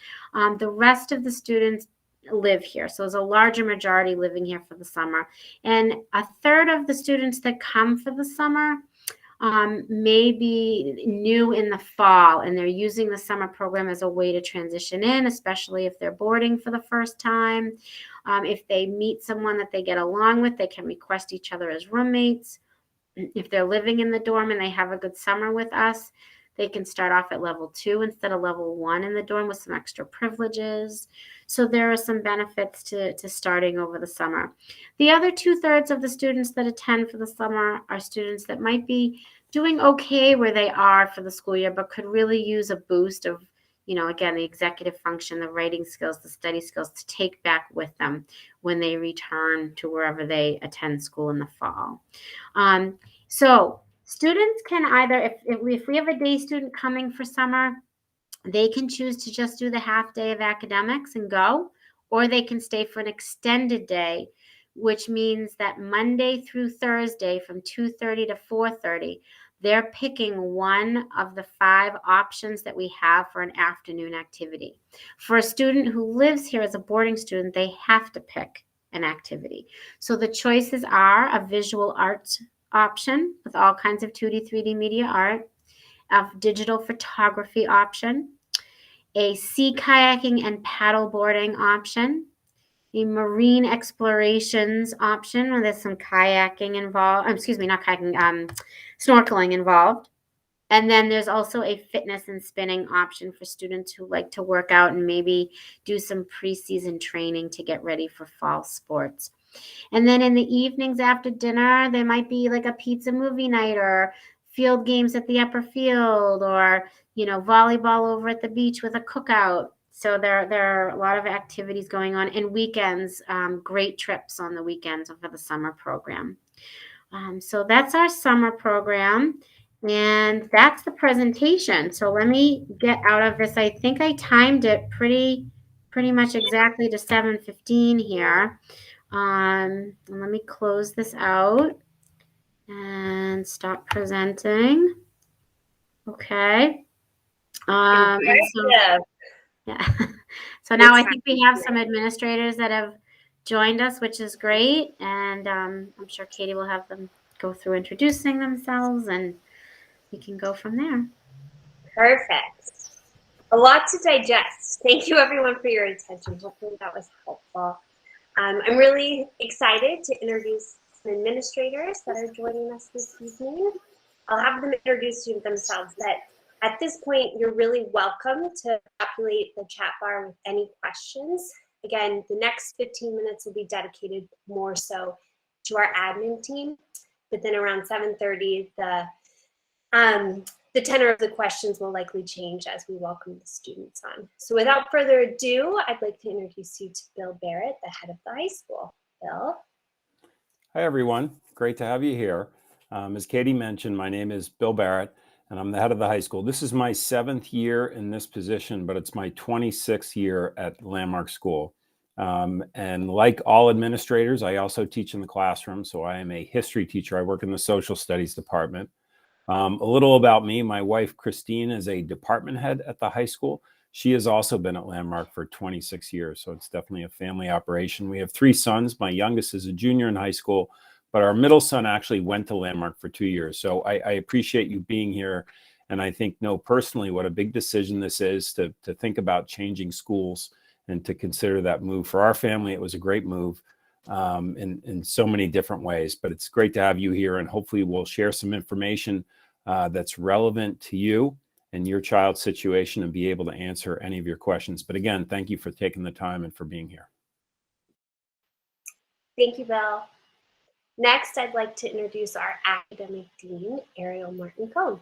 The rest of the students live here. So there's a larger majority living here for the summer. And a third of the students that come for the summer may be new in the fall, and they're using the summer program as a way to transition in, especially if they're boarding for the first time. If they meet someone that they get along with, they can request each other as roommates. If they're living in the dorm and they have a good summer with us, they can start off at level 2 instead of level 1 in the dorm with some extra privileges. So there are some benefits to starting over the summer. The other 2/3 of the students that attend for the summer are students that might be doing okay where they are for the school year, but could really use a boost of, again, the executive function, the writing skills, the study skills to take back with them when they return to wherever they attend school in the fall. So students can either, if we have a day student coming for summer, they can choose to just do the half day of academics and go, or they can stay for an extended day which means that Monday through Thursday from 2:30 to 4:30, they're picking one of the 5 options that we have for an afternoon activity. For a student who lives here as a boarding student, they have to pick an activity. So the choices are a visual arts option with all kinds of 2D, 3D media art, a digital photography option, a sea kayaking and paddle boarding option, a marine explorations option where there's some kayaking involved. Excuse me, not kayaking, snorkeling involved. And then there's also a fitness and spinning option for students who like to work out and maybe do some preseason training to get ready for fall sports. And then in the evenings after dinner, there might be like a pizza movie night or field games at the upper field or, volleyball over at the beach with a cookout. So there are a lot of activities going on. And weekends, great trips on the weekends for the summer program. So that's our summer program. And that's the presentation. So let me get out of this. I think I timed it pretty much exactly to 7:15 here. Let me close this out and stop presenting. Okay. And so, yeah. So now I think we have some administrators that have joined us, which is great. And I'm sure Katie will have them go through introducing themselves and we can go from there. Perfect. A lot to digest. Thank you everyone for your attention. Hopefully that was helpful. I'm really excited to introduce some administrators that are joining us this evening. I'll have them introduce themselves, but at this point, you're really welcome to populate the chat bar with any questions. Again, the next 15 minutes will be dedicated more so to our admin team, but then around 7:30, the tenor of the questions will likely change as we welcome the students on. So without further ado, I'd like to introduce you to Bill Barrett, the head of the high school. Bill. Hi, everyone. Great to have you here. As Katie mentioned, my name is Bill Barrett, and I'm the head of the high school. This is my 7th year in this position, but it's my 26th year at Landmark School. And like all administrators, I also teach in the classroom. So I am a history teacher. I work in the social studies department. A little about me, my wife, Christine, is a department head at the high school. She has also been at Landmark for 26 years, so it's definitely a family operation. We have 3 sons. My youngest is a junior in high school, but our middle son actually went to Landmark for 2 years. So I appreciate you being here, and I know personally what a big decision this is to think about changing schools and to consider that move. For our family, it was a great move. In so many different ways, but it's great to have you here, and hopefully we'll share some information that's relevant to you and your child's situation and be able to answer any of your questions. But again, thank you for taking the time and for being here. Thank you, Bill. Next, I'd like to introduce our academic dean, Ariel Martin-Cohn.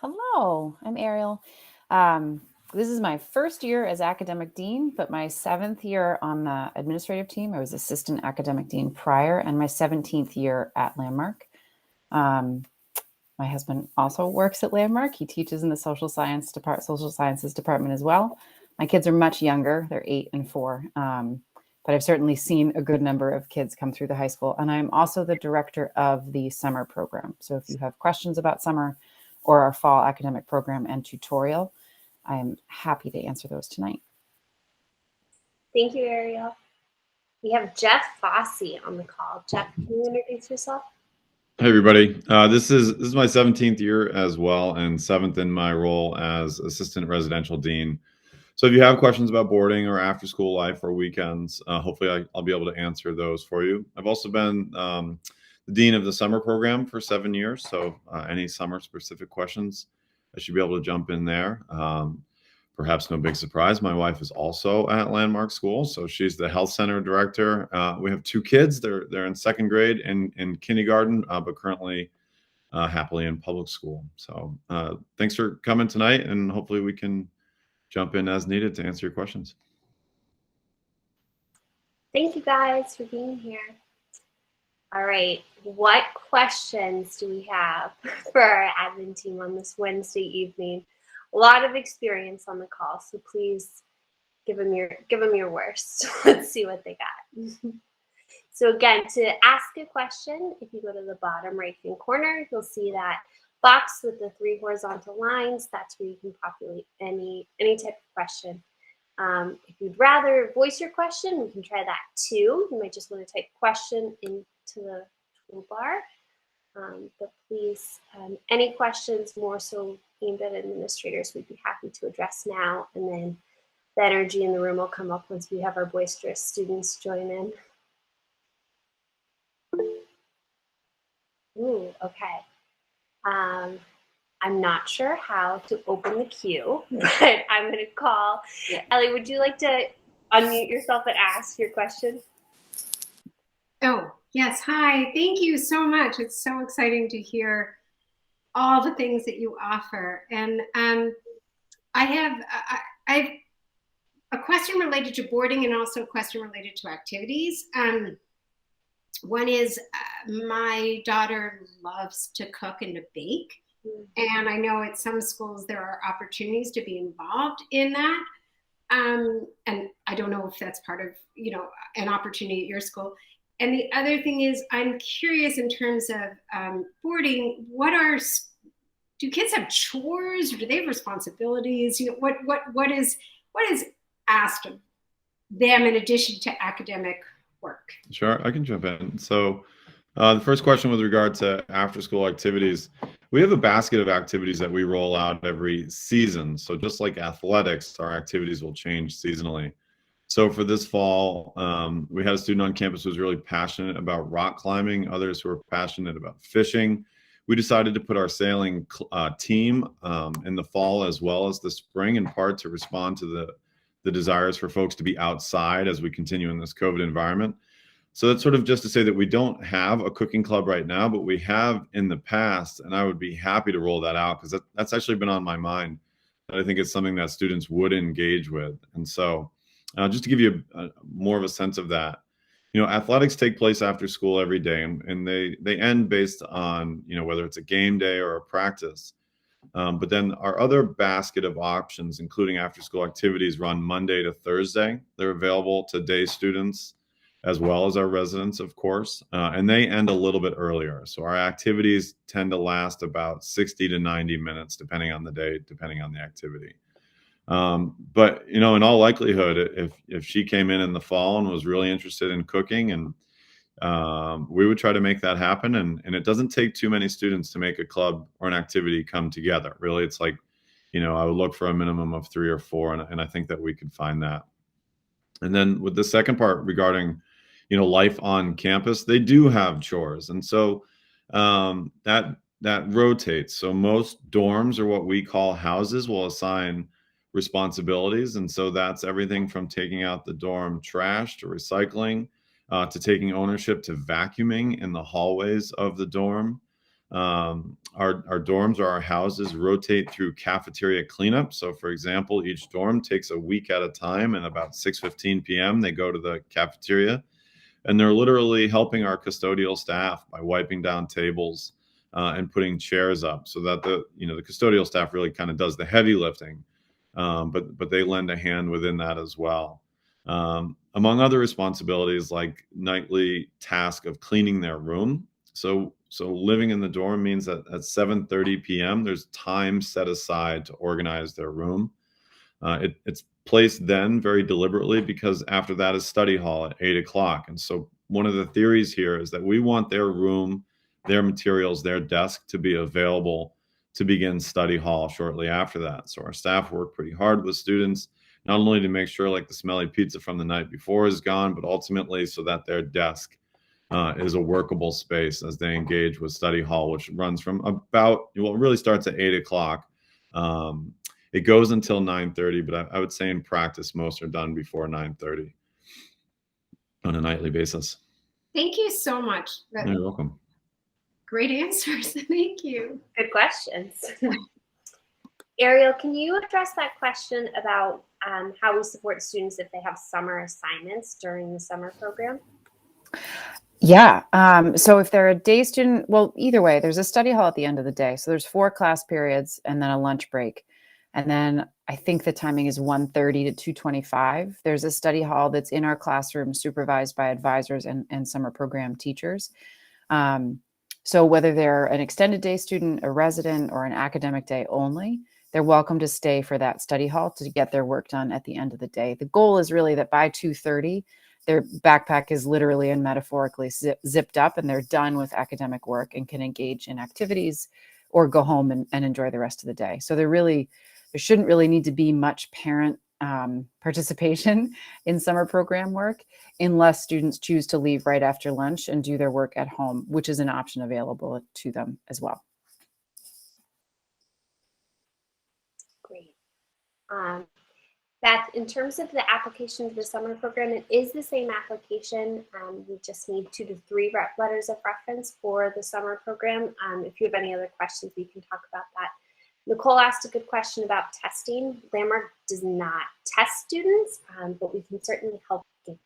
Hello, I'm Ariel. This is my first year as academic dean, but my 7th year on the administrative team. I was assistant academic dean prior, and my 17th year at Landmark. My husband also works at Landmark. He teaches in the social sciences department as well. My kids are much younger. They're 8 and 4. But I've certainly seen a good number of kids come through the high school. And I'm also the director of the summer program. So if you have questions about summer or our fall academic program and tutorial, I'm happy to answer those tonight. Thank you, Ariel. We have Jeff Fossey on the call. Jeff, can you introduce yourself? Hey, everybody. This is my 17th year as well, and 7th in my role as assistant residential dean. So if you have questions about boarding or after school life or weekends, hopefully I'll be able to answer those for you. I've also been the dean of the summer program for 7 years. So any summer specific questions, I should be able to jump in there. Perhaps no big surprise, my wife is also at Landmark School. So she's the health center director. We have 2 kids. They're in 2nd grade and in kindergarten, but currently happily in public school. So thanks for coming tonight, and hopefully we can jump in as needed to answer your questions. Thank you guys for being here. All right, what questions do we have for our admin team on this Wednesday evening? A lot of experience on the call, so please give them your worst. Let's see what they got. So again, to ask a question, if you go to the bottom right-hand corner, you'll see that box with the 3 horizontal lines. That's where you can populate any type of question. If you'd rather voice your question, we can try that too. You might just want to type question into the toolbar. But please, any questions more so aimed at administrators, we'd be happy to address now. And then the energy in the room will come up once we have our boisterous students join in. Ooh, okay. I'm not sure how to open the queue, but I'm going to call. Ellie, would you like to unmute yourself and ask your question? Oh, yes. Hi. Thank you so much. It's so exciting to hear all the things that you offer. And I have a question related to boarding and also a question related to activities. One is my daughter loves to cook and to bake. And I know at some schools there are opportunities to be involved in that. And I don't know if that's part of, an opportunity at your school. And the other thing is, I'm curious in terms of boarding, do kids have chores or do they have responsibilities? What is asked of them in addition to academic work? Sure, I can jump in. So the first question with regard to after-school activities, we have a basket of activities that we roll out every season. So just like athletics, our activities will change seasonally. So for this fall, we had a student on campus who was really passionate about rock climbing, others who were passionate about fishing. We decided to put our sailing team in the fall as well as the spring, in part to respond to the desires for folks to be outside as we continue in this COVID environment. So that's sort of just to say that we don't have a cooking club right now, but we have in the past, and I would be happy to roll that out because that's actually been on my mind. I think it's something that students would engage with. And so just to give you more of a sense of that, athletics take place after school every day, and they end based on, whether it's a game day or a practice. But then our other basket of options, including after-school activities, run Monday to Thursday. They're available to day students as well as our residents, of course, and they end a little bit earlier. So our activities tend to last about 60 to 90 minutes, depending on the day, depending on the activity. But, in all likelihood, if she came in the fall and was really interested in cooking, and we would try to make that happen. And it doesn't take too many students to make a club or an activity come together. Really, it's like, I would look for a minimum of 3 or 4, and I think that we could find that. And then with the second part regarding, life on campus, they do have chores. And so that rotates. So most dorms, or what we call houses, will assign responsibilities. And so that's everything from taking out the dorm trash to recycling, to taking ownership to vacuuming in the hallways of the dorm. Our dorms or our houses rotate through cafeteria cleanup. So for example, each dorm takes a week at a time, and about 6:15 p.m. they go to the cafeteria, and they're literally helping our custodial staff by wiping down tables and putting chairs up, so that the custodial staff really kind of does the heavy lifting, but they lend a hand within that as well. Among other responsibilities, like nightly task of cleaning their room. So living in the dorm means that at 7:30 p.m. there's time set aside to organize their room. It's placed then very deliberately because after that is study hall at 8 o'clock. And so one of the theories here is that we want their room, their materials, their desk to be available to begin study hall shortly after that. So our staff work pretty hard with students, not only to make sure like the smelly pizza from the night before is gone, but ultimately so that their desk is a workable space as they engage with study hall, which runs from about, it really starts at 8 o'clock. It goes until 9:30, but I would say in practice, most are done before 9:30 on a nightly basis. Thank you so much. You're welcome. Great answers. Thank you. Good questions. Ariel, can you address that question about how we support students if they have summer assignments during the summer program? Yeah. So if they're a day student, well, either way, there's a study hall at the end of the day. So there's 4 class periods and then a lunch break. And then I think the timing is 1:30 to 2:25. There's a study hall that's in our classroom supervised by advisors and summer program teachers. So whether they're an extended day student, a resident, or an academic day only, they're welcome to stay for that study hall to get their work done at the end of the day. The goal is really that by 2:30, their backpack is literally and metaphorically zipped up and they're done with academic work and can engage in activities or go home and enjoy the rest of the day. So there shouldn't really need to be much parent participation in summer program work unless students choose to leave right after lunch and do their work at home, which is an option available to them as well. Great. Beth, in terms of the application to the summer program, it is the same application. We just need 2 to 3 letters of reference for the summer program. If you have any other questions, we can talk about that. Nicole asked a good question about testing. Landmark does not test students, but we can certainly help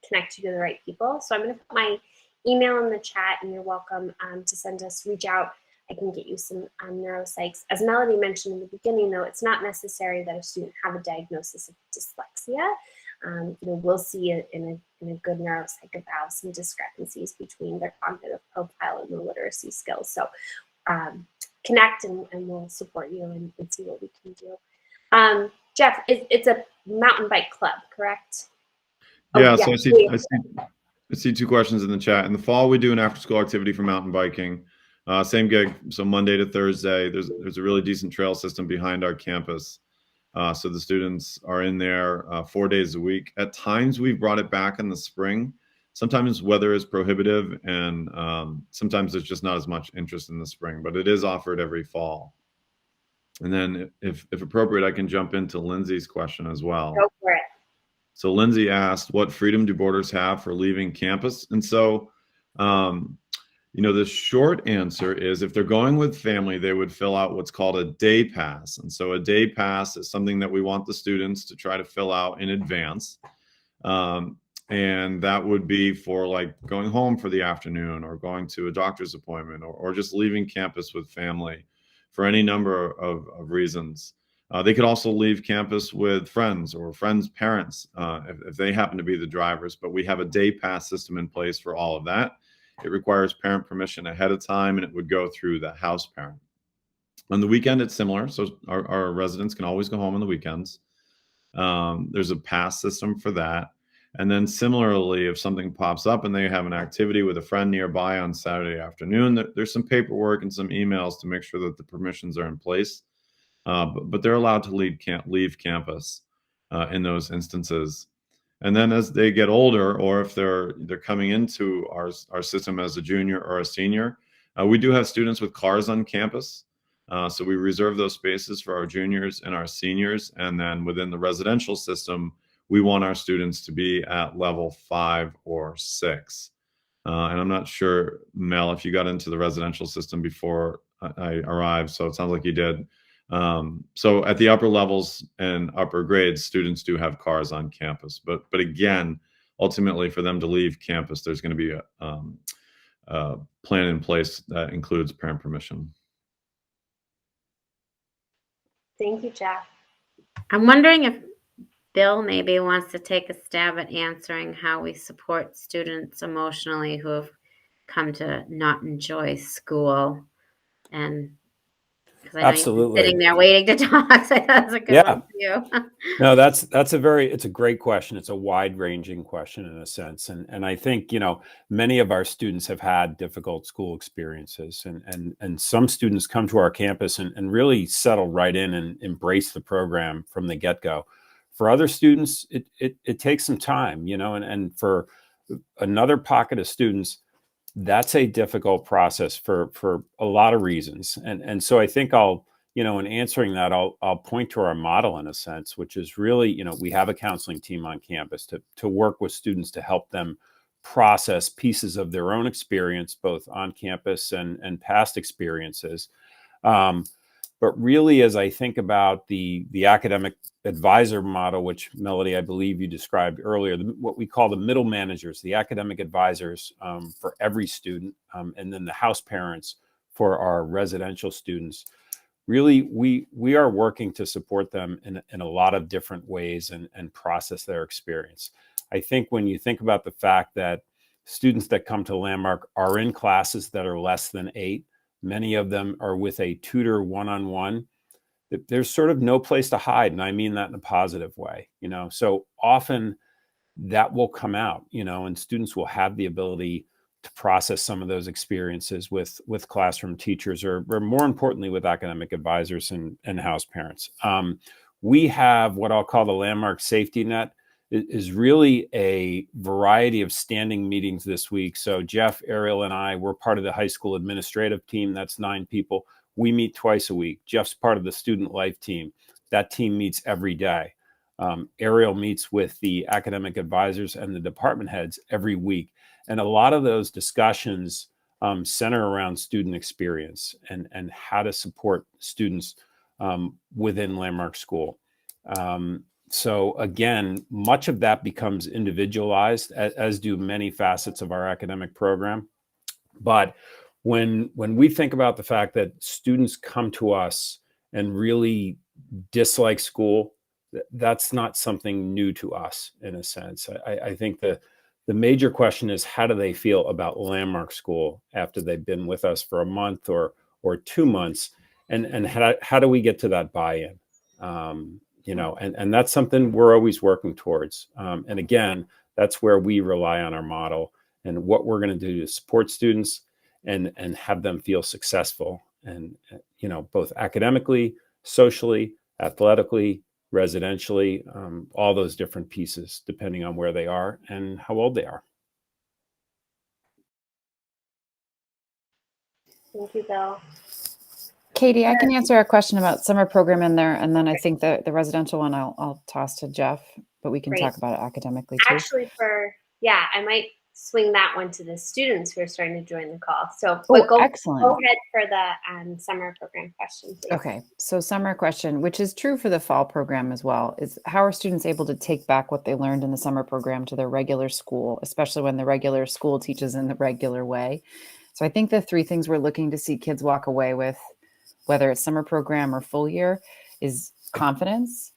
connect you to the right people. So I'm going to put my email in the chat, and you're welcome to reach out. I can get you some neuropsychs. As Melody mentioned in the beginning, though, it's not necessary that a student have a diagnosis of dyslexia. We'll see it in a good neuropsych about some discrepancies between their cognitive profile and the literacy skills. So connect and we'll support you and see what we can do. Jeff, it's a mountain bike club, correct? Yeah, so I see 2 questions in the chat. In the fall, we do an after-school activity for mountain biking. Same gig, so Monday to Thursday. There's a really decent trail system behind our campus. So the students are in there 4 days a week. At times, we've brought it back in the spring. Sometimes weather is prohibitive, and sometimes there's just not as much interest in the spring, but it is offered every fall. And then if appropriate, I can jump into Lindsay's question as well. Go for it. So Lindsay asked, what freedom do boarders have for leaving campus? And so, the short answer is if they're going with family, they would fill out what's called a day pass. And so a day pass is something that we want the students to try to fill out in advance. And that would be for like going home for the afternoon or going to a doctor's appointment or just leaving campus with family for any number of reasons. They could also leave campus with friends or friends' parents if they happen to be the drivers, but we have a day pass system in place for all of that. It requires parent permission ahead of time, and it would go through the house parent. On the weekend, it's similar. So our residents can always go home on the weekends. There's a pass system for that. And then similarly, if something pops up and they have an activity with a friend nearby on Saturday afternoon, there's some paperwork and some emails to make sure that the permissions are in place. But they're allowed to leave campus in those instances. And then as they get older, or if they're coming into our system as a junior or a senior, we do have students with cars on campus. So we reserve those spaces for our juniors and our seniors. And then within the residential system, we want our students to be at level 5 or 6. And I'm not sure, Mel, if you got into the residential system before I arrived. So it sounds like you did. So at the upper levels and upper grades, students do have cars on campus. But again, ultimately for them to leave campus, there's going to be a plan in place that includes parent permission. Thank you, Jeff. I'm wondering if Bill maybe wants to take a stab at answering how we support students emotionally who have come to not enjoy school. And because I know Absolutely. you're sitting there waiting to talk, so that's a good one for you. No, it's a great question. It's a wide-ranging question in a sense. And I think, many of our students have had difficult school experiences and some students come to our campus and really settle right in and embrace the program from the get-go. For other students, it takes some time, and for another pocket of students, that's a difficult process for a lot of reasons. And so I think in answering that, I'll point to our model in a sense, which is really, we have a counseling team on campus to work with students to help them process pieces of their own experience, both on campus and past experiences. But really, as I think about the academic advisor model, which Melody, I believe you described earlier, what we call the middle managers, the academic advisors for every student, and then the house parents for our residential students, really we are working to support them in a lot of different ways and process their experience. I think when you think about the fact that students that come to Landmark are in classes that are less than 8, many of them are with a tutor one-on-one, there's sort of no place to hide. And I mean that in a positive way, so often that will come out, and students will have the ability to process some of those experiences with classroom teachers, or more importantly, with academic advisors and house parents. We have what I'll call the Landmark Safety Net. It is really a variety of standing meetings this week. So Jeff, Ariel, and I, we're part of the high school administrative team. That's 9 people. We meet twice a week. Jeff's part of the student life team. That team meets every day. Ariel meets with the academic advisors and the department heads every week. And a lot of those discussions center around student experience and how to support students within Landmark School. So again, much of that becomes individualized, as do many facets of our academic program. But when we think about the fact that students come to us and really dislike school, that's not something new to us in a sense. I think the major question is, how do they feel about Landmark School after they've been with us for a month or 2 months, and how do we get to that buy-in? And that's something we're always working towards. And again, that's where we rely on our model and what we're going to do to support students and have them feel successful, and both academically, socially, athletically, residentially, all those different pieces, depending on where they are and how old they are. Thank you, Bill. Katie, I can answer a question about summer program in there, and then I think the residential one I'll toss to Jeff, but we can Great. talk about it academically too. Actually, I might swing that one to the students who are starting to join the call. So Excellent. Go ahead for the summer program question, please. Okay, so summer question, which is true for the fall program as well, is how are students able to take back what they learned in the summer program to their regular school, especially when the regular school teaches in the regular way? So I think the 3 things we're looking to see kids walk away with, whether it's summer program or full year, is confidence,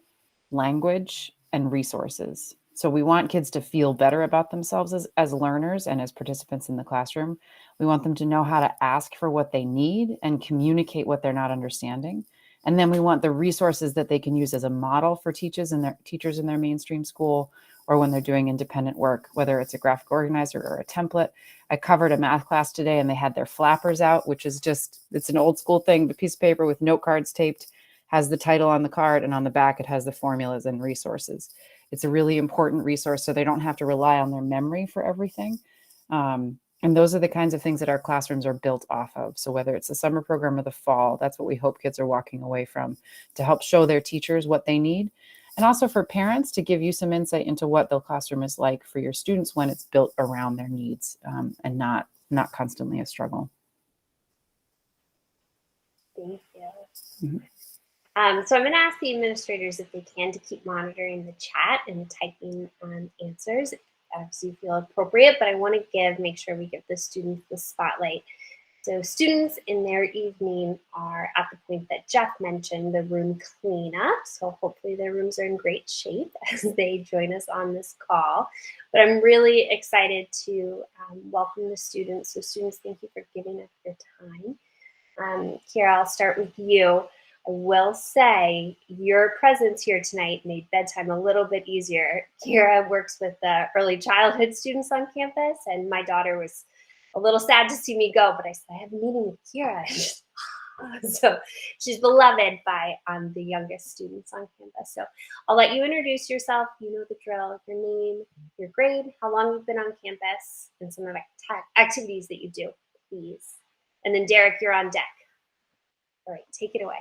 language, and resources. So we want kids to feel better about themselves as learners and as participants in the classroom. We want them to know how to ask for what they need and communicate what they're not understanding. And then we want the resources that they can use as a model for teachers in their mainstream school, or when they're doing independent work, whether it's a graphic organizer or a template. I covered a math class today and they had their flappers out, which is it's an old school thing, the piece of paper with note cards taped, has the title on the card, and on the back it has the formulas and resources. It's a really important resource so they don't have to rely on their memory for everything. And those are the kinds of things that our classrooms are built off of. So whether it's the summer program or the fall, that's what we hope kids are walking away from, to help show their teachers what they need. And also for parents to give you some insight into what the classroom is like for your students when it's built around their needs, and not constantly a struggle. Thank you. Mm-hmm. So I'm going to ask the administrators if they can to keep monitoring the chat and typing answers as you feel appropriate, but I want to make sure we give the students the spotlight. So students in their evening are at the point that Jeff mentioned, the room cleanup. So hopefully their rooms are in great shape as they join us on this call. But I'm really excited to welcome the students. So students, thank you for giving us your time. Kira, I'll start with you. I will say your presence here tonight made bedtime a little bit easier. Kira works with the early childhood students on campus, and my daughter was a little sad to see me go, but I said, I have a meeting with Kira. So she's beloved by the youngest students on campus. So I'll let you introduce yourself. You know the drill, your name, your grade, how long you've been on campus, and some of the activities that you do, please. And then Derek, you're on deck. All right, take it away.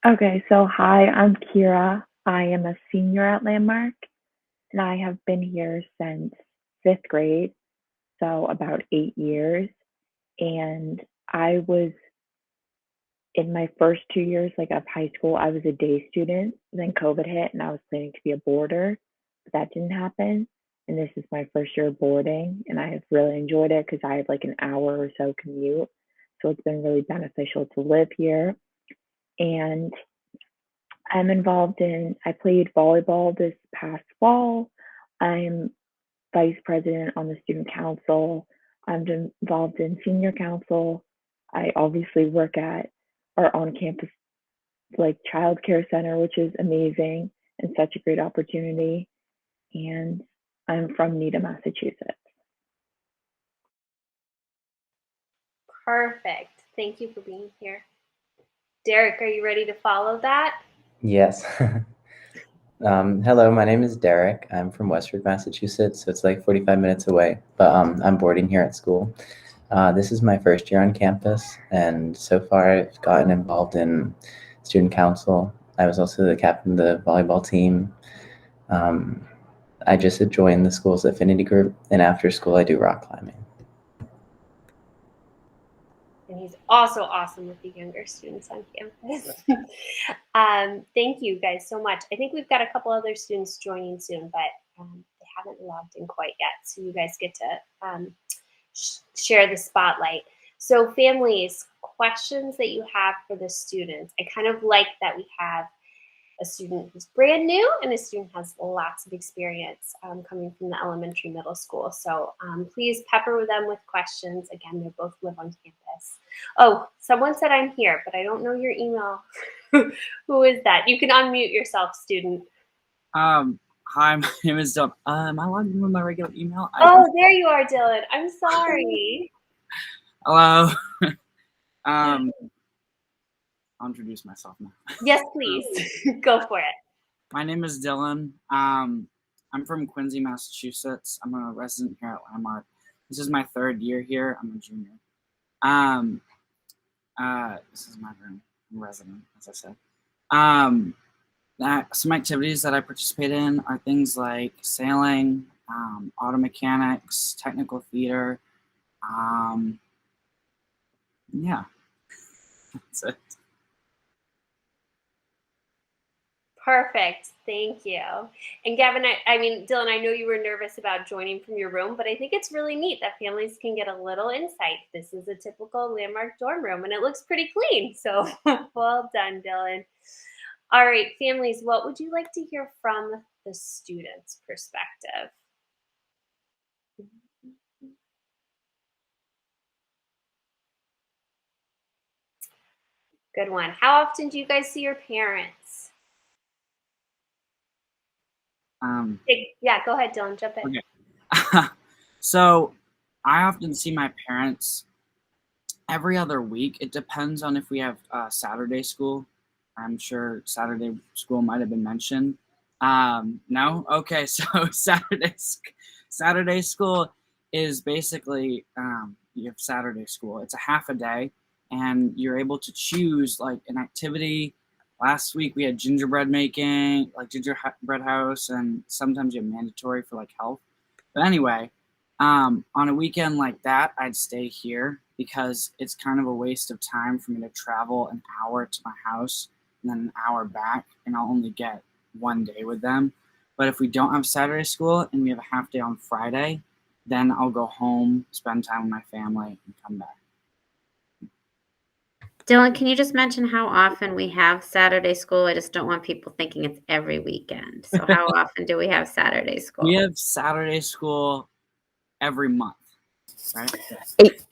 Okay, so hi, I'm Kira. I am a senior at Landmark, and I have been here since 5th grade, so about 8 years. And I was, in my first 2 years of high school, I was a day student. Then COVID hit, and I was planning to be a boarder, but that didn't happen. And this is my first year of boarding, and I have really enjoyed it because I have an hour or so commute. So it's been really beneficial to live here. and I'm involved in, I played volleyball this past fall. I'm vice president on the student council. I'm involved in senior council. I obviously work at our on-campus like childcare center, which is amazing and such a great opportunity. And I'm from Needham, Massachusetts. Perfect. Thank you for being here. Derek, are you ready to follow that? Yes. Hello, my name is Derek. I'm from Westford, Massachusetts, so it's like 45 minutes away, but I'm boarding here at school. This is my first year on campus, and so far I've gotten involved in student council. I was also the captain of the volleyball team. I just joined the school's affinity group, and after school I do rock climbing. And he's also awesome with the younger students on campus. Thank you guys so much. I think we've got a couple other students joining soon, but they haven't logged in quite yet. So you guys get to share the spotlight. So families, questions that you have for the students. I kind of like that we have a student who's brand new and a student has lots of experience coming from the elementary middle school. So please pepper them with questions. Again, they both live on campus. Oh, someone said I'm here, but I don't know your email. Who is that? You can unmute yourself, student. Hi, my name is Dylan. Am I logged in with my regular email? Oh, there you are, Dylan. I'm sorry. Hello. I'll introduce myself now. Yes, please. Go for it. My name is Dylan. I'm from Quincy, Massachusetts. I'm a resident here at Landmark. This is my third year here. I'm a junior. This is my room. I'm a resident, as I said. Some activities that I participate in are things like sailing, auto mechanics, technical theater. Yeah, that's it. Perfect. Thank you. And Gavin, Dylan, I know you were nervous about joining from your room, but I think it's really neat that families can get a little insight. This is a typical Landmark dorm room and it looks pretty clean. So well done, Dylan. All right, families, what would you like to hear from the students' perspective? Good one. How often do you guys see your parents? Yeah, go ahead, Dylan, jump in. Okay. So I often see my parents every other week. It depends on if we have Saturday school. I'm sure Saturday school might have been mentioned. No? Okay, so Saturday school is basically you have Saturday school. It's a half a day, and you're able to choose like an activity. Last week we had gingerbread making, like gingerbread house, and sometimes you have mandatory for like health. But anyway, on a weekend like that, I'd stay here because it's kind of a waste of time for me to travel an hour to my house and then an hour back, and I'll only get one day with them. But if we don't have Saturday school and we have a half day on Friday, then I'll go home, spend time with my family, and come back. Dylan, can you just mention how often we have Saturday school? I just don't want people thinking it's every weekend. So how often do we have Saturday school? We have Saturday school every month, right?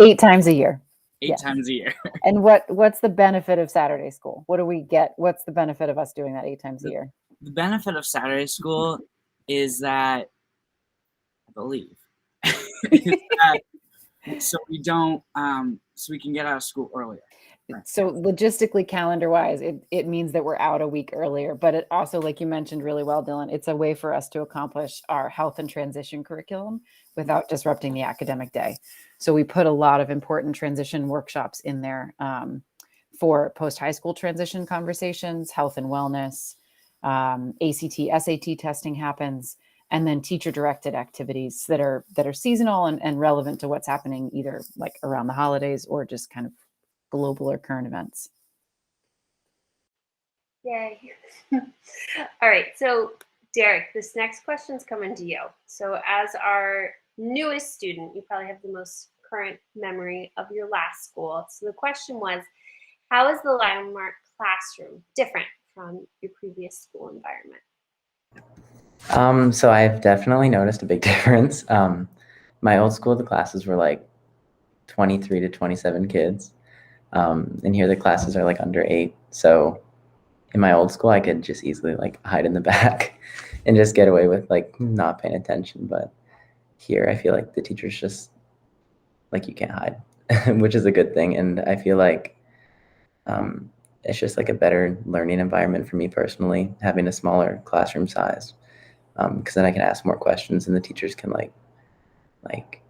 Eight times a year. Eight times a year. And what's the benefit of Saturday school? What do we get? What's the benefit of us doing that 8 times a year? The benefit of Saturday school is that, I believe, so we don't, so we can get out of school earlier. Right. So logistically, calendar wise, it means that we're out a week earlier, but it also, like you mentioned really well, Dylan, it's a way for us to accomplish our health and transition curriculum without disrupting the academic day. So we put a lot of important transition workshops in there for post-high school transition conversations, health and wellness, ACT, SAT testing happens, and then teacher-directed activities that are seasonal and relevant to what's happening either like around the holidays or just kind of global or current events. Yay. All right, so Derek, this next question's coming to you. So as our newest student, you probably have the most current memory of your last school. So the question was, how is the Landmark classroom different from your previous school environment? So I've definitely noticed a big difference. My old school, the classes were like 23 to 27 kids. And here the classes are like under 8. So in my old school, I could just easily like hide in the back and just get away with like not paying attention. But here I feel like the teachers just like you can't hide, which is a good thing. And I feel like it's just like a better learning environment for me personally, having a smaller classroom size. Because then I can ask more questions and the teachers can like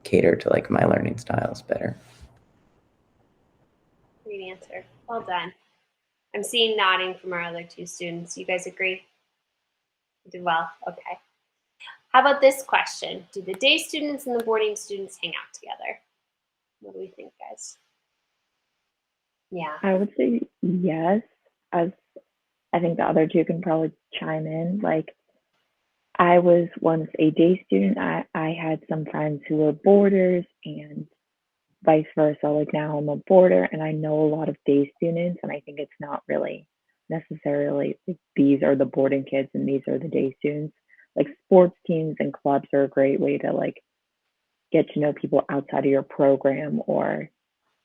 cater to like my learning styles better. Great answer. Well done. I'm seeing nodding from our other 2 students. You guys agree? You did well. Okay. How about this question? Do the day students and the boarding students hang out together? What do we think, guys? Yeah. I would say yes, as I think the other 2 can probably chime in. Like, I was once a day student. I had some friends who were boarders and vice versa. Like, now I'm a boarder and I know a lot of day students, and I think it's not really necessarily like these are the boarding kids and these are the day students. Like, sports teams and clubs are a great way to like get to know people outside of your program, or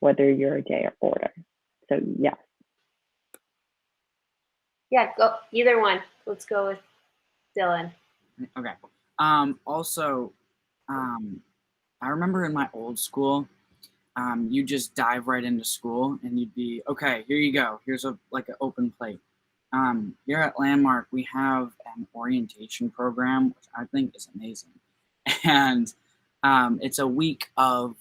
whether you're a day or boarder. So yes. Yeah, go either one. Let's go with Dylan. Okay. Also, I remember in my old school, you just dive right into school and you'd be, okay, here you go. Here's like an open plate. Here at Landmark, we have an orientation program, which I think is amazing. And it's a week of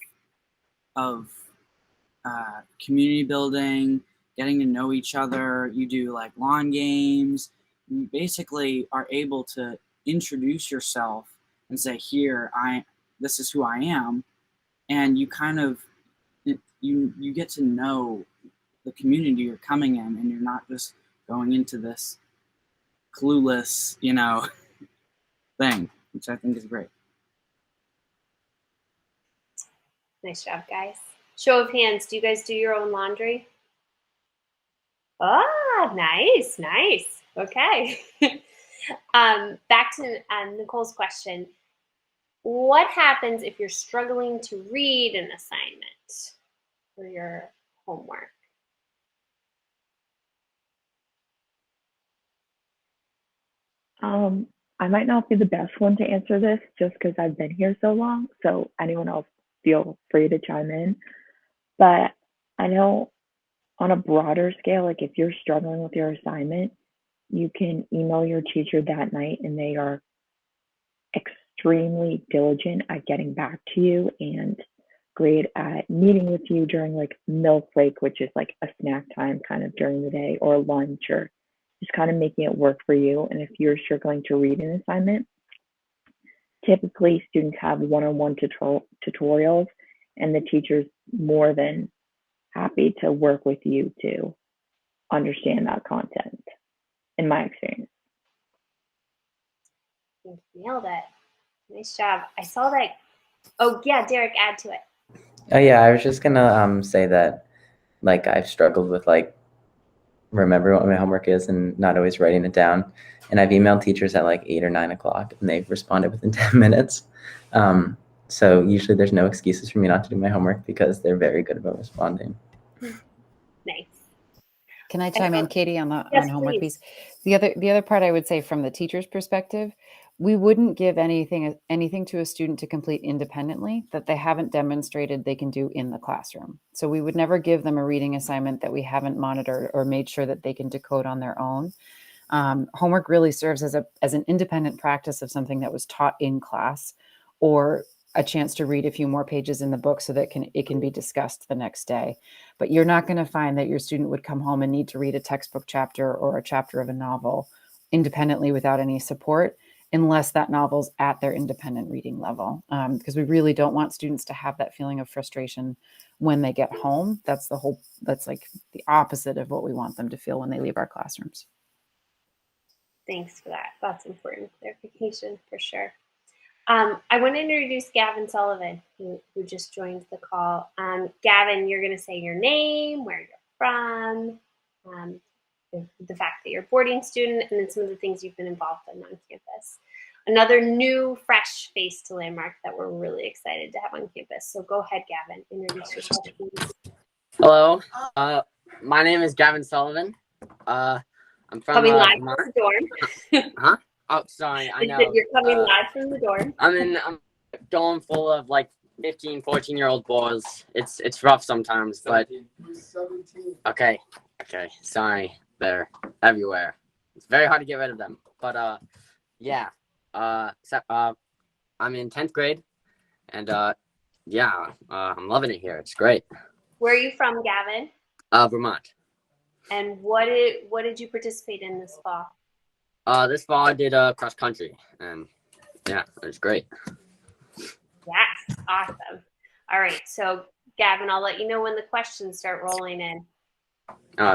community building, getting to know each other. You do like lawn games. You basically are able to introduce yourself and say, this is who I am. And you kind of, you get to know the community you're coming in, and you're not just going into this clueless, thing, which I think is great. Nice job, guys. Show of hands. Do you guys do your own laundry? Ah, nice. Okay. Back to Nicole's question. What happens if you're struggling to read an assignment for your homework? I might not be the best one to answer this just because I've been here so long. So anyone else feel free to chime in. But I know on a broader scale, like if you're struggling with your assignment, you can email your teacher that night and they are extremely diligent at getting back to you and great at meeting with you during like milk break, which is like a snack time kind of during the day, or lunch, or just kind of making it work for you. And if you're struggling to read an assignment, typically students have one-on-one tutorials, and the teacher's more than happy to work with you to understand that content, in my experience. I think you nailed it. Nice job. I saw that. Oh, yeah, Derek, add to it. Oh yeah, I was just gonna say that like I've struggled with like remember what my homework is and not always writing it down. And I've emailed teachers at like 8 or 9 o'clock and they've responded within 10 minutes. So usually there's no excuses for me not to do my homework because they're very good about responding. Nice. Can I chime in, Katie, on the Yes, homework please. piece? The other part I would say from the teacher's perspective, we wouldn't give anything to a student to complete independently that they haven't demonstrated they can do in the classroom. So we would never give them a reading assignment that we haven't monitored or made sure that they can decode on their own. Homework really serves as an independent practice of something that was taught in class, or a chance to read a few more pages in the book so that it can be discussed the next day. But you're not going to find that your student would come home and need to read a textbook chapter or a chapter of a novel independently without any support, unless that novel's at their independent reading level. Because we really don't want students to have that feeling of frustration when they get home. That's like the opposite of what we want them to feel when they leave our classrooms. Thanks for that. That's important clarification for sure. I want to introduce Gavin Sullivan, who just joined the call. Gavin, you're going to say your name, where you're from, the fact that you're a boarding student, and then some of the things you've been involved in on campus. Another new, fresh face to Landmark that we're really excited to have on campus. So go ahead, Gavin, introduce yourself, please. Hello, my name is Gavin Sullivan. I'm from Coming live Vermont. from the dorm. Huh? Oh, sorry, I know. You're coming live from the dorm. I'm a dorm full of like 15, 14-year-old boys. It's rough sometimes, but 17. Okay, sorry, they're everywhere. It's very hard to get rid of them, but yeah. I'm in 10th grade, and yeah, I'm loving it here. It's great. Where are you from, Gavin? Vermont. And what did you participate in this fall? This fall I did cross country, and yeah, it was great. Yes, awesome. All right, so Gavin, I'll let you know when the questions start rolling in.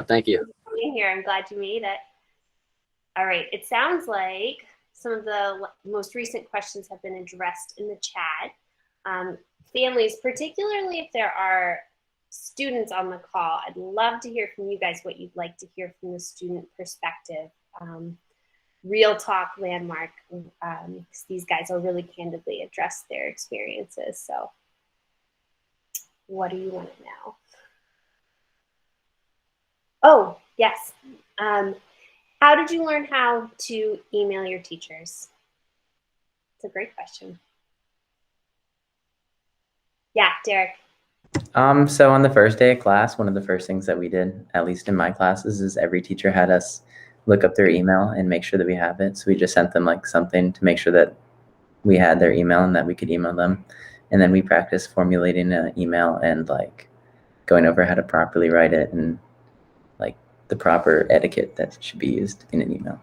Thank you. Being here, I'm glad you made it. All right, it sounds like some of the most recent questions have been addressed in the chat. Families, particularly if there are students on the call, I'd love to hear from you guys what you'd like to hear from the student perspective. Real talk Landmark, because these guys will really candidly address their experiences. So what do you want to know? Oh, yes. How did you learn how to email your teachers? It's a great question. Yeah, Derek. So on the first day of class, one of the first things that we did, at least in my classes, is every teacher had us look up their email and make sure that we have it. So we just sent them like something to make sure that we had their email and that we could email them. And then we practiced formulating an email and like going over how to properly write it and like the proper etiquette that should be used in an email.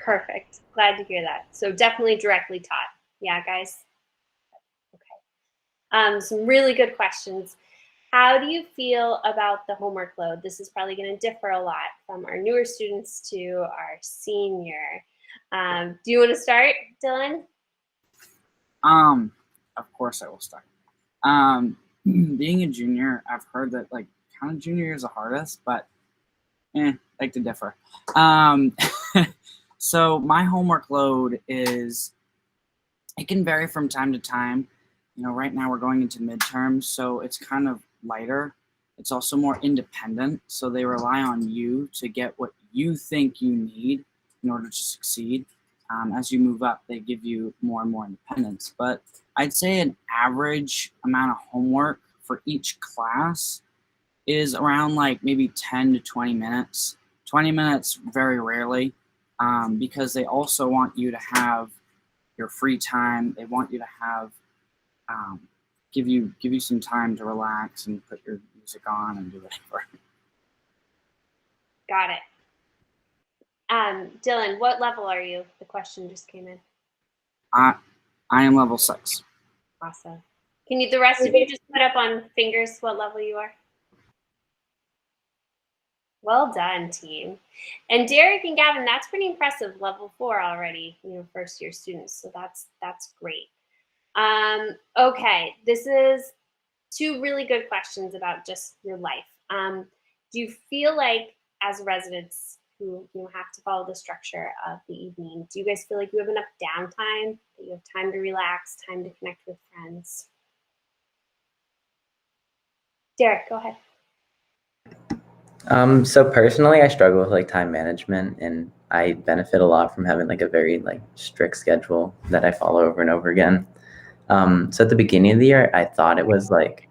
Perfect. Glad to hear that. So definitely directly taught. Yeah, guys. Okay. Some really good questions. How do you feel about the homework load? This is probably going to differ a lot from our newer students to our senior. Do you want to start, Dylan? Of course I will start. Being a junior, I've heard that like kind of junior year is the hardest, but like to differ. So my homework load it can vary from time to time. You know, right now we're going into midterms, so it's kind of lighter. It's also more independent, so they rely on you to get what you think you need in order to succeed. As you move up, they give you more and more independence. But I'd say an average amount of homework for each class is around like maybe 10 to 20 minutes. 20 minutes very rarely, because they also want you to have your free time. They want you to have give you some time to relax and put your music on and do whatever. Got it. Dylan, what level are you? The question just came in. I am level 6. Awesome. Can the rest of you just put up on fingers what level you are? Well done, team. And Derek and Gavin, that's pretty impressive. Level 4 already, first year students. So that's great. Okay, this is 2 really good questions about just your life. Do you feel like as residents who have to follow the structure of the evening, do you guys feel like you have enough downtime, that you have time to relax, time to connect with friends? Derek, go ahead. So personally, I struggle with like time management, and I benefit a lot from having like a very like strict schedule that I follow over and over again. So at the beginning of the year, I thought it was like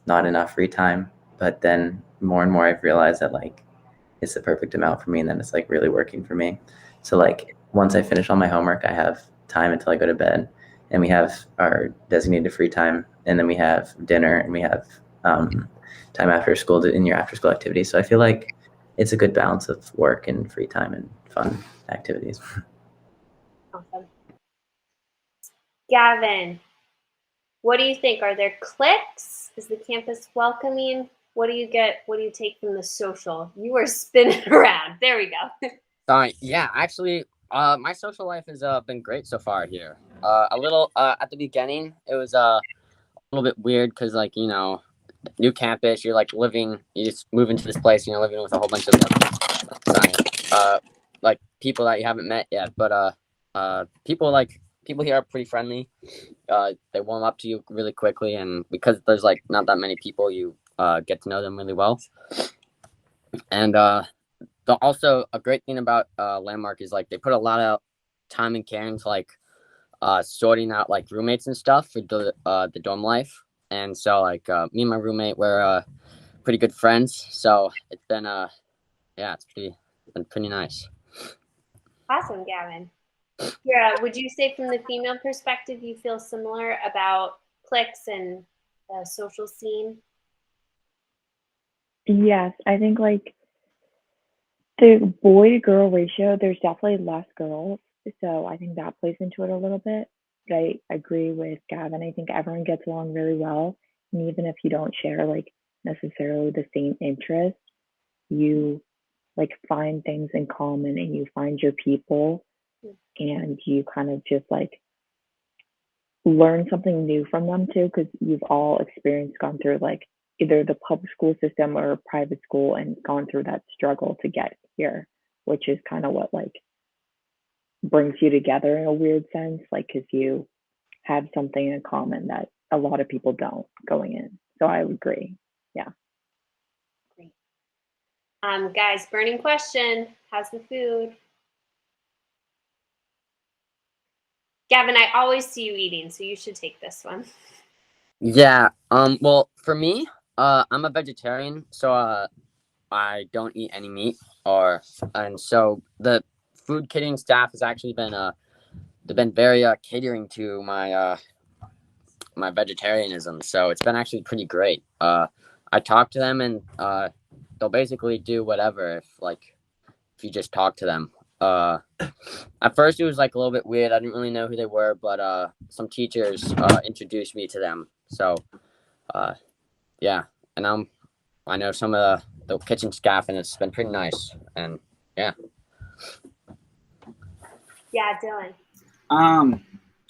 not enough free time, but then more and more I've realized that like it's the perfect amount for me, and then it's like really working for me. So like once I finish all my homework, I have time until I go to bed, and we have our designated free time, and then we have dinner, and we have time after school in your after school activities. So I feel like it's a good balance of work and free time and fun activities. Awesome. Gavin, what do you think? Are there cliques? Is the campus welcoming? What do you get? What do you take from the social? You are spinning around. There we go. Sorry. Yeah, actually, my social life has been great so far here. A little at the beginning, it was a little bit weird because, like, new campus. You're like living. You just move into this place. You know, living with a whole bunch of like people that you haven't met yet. But people here are pretty friendly. They warm up to you really quickly, and because there's like not that many people, you get to know them really well. And also a great thing about Landmark is like they put a lot of time and care into like sorting out like roommates and stuff for the dorm life. And so like me and my roommate were pretty good friends. So it's been been pretty nice. Awesome, Gavin. Yeah, would you say from the female perspective you feel similar about cliques and the social scene? Yes, I think like the boy to girl ratio, there's definitely less girls. So I think that plays into it a little bit. But I agree with Gavin. I think everyone gets along really well. And even if you don't share like necessarily the same interests, you like find things in common and you find your people and you kind of just like learn something new from them too, because you've all gone through like either the public school system or private school and gone through that struggle to get here, which is kind of what like brings you together in a weird sense, like because you have something in common that a lot of people don't going in. So I would agree. Yeah. Great. Guys, burning question. How's the food? Gavin, I always see you eating, so you should take this one. Yeah. Well, for me, I'm a vegetarian, so I don't eat any meat, and so the food catering staff has actually been they've been very catering to my my vegetarianism. So it's been actually pretty great. I talk to them and they'll basically do whatever if you just talk to them. At first it was like a little bit weird. I didn't really know who they were, but some teachers introduced me to them. So yeah, and I know some of the kitchen staff, and it's been pretty nice. And yeah. Yeah, Dylan.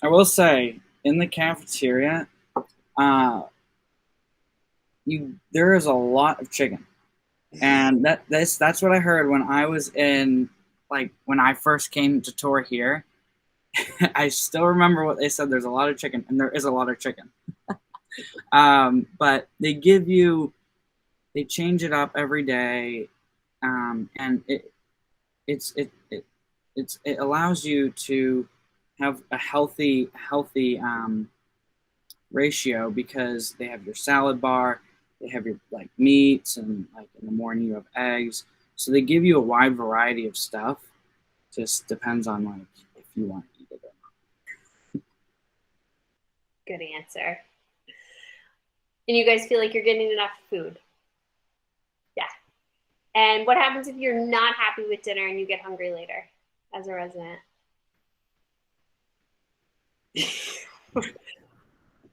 I will say in the cafeteria, there is a lot of chicken, and that's what I heard when I was in when I first came to tour here. I still remember what they said. There's a lot of chicken, and there is a lot of chicken. But they change it up every day, and it allows you to have a healthy ratio, because they have your salad bar, they have your like meats, and like in the morning you have eggs. So they give you a wide variety of stuff. Just depends on like if you want to eat it or not. Good answer. And you guys feel like you're getting enough food? Yeah. And what happens if you're not happy with dinner and you get hungry later as a resident?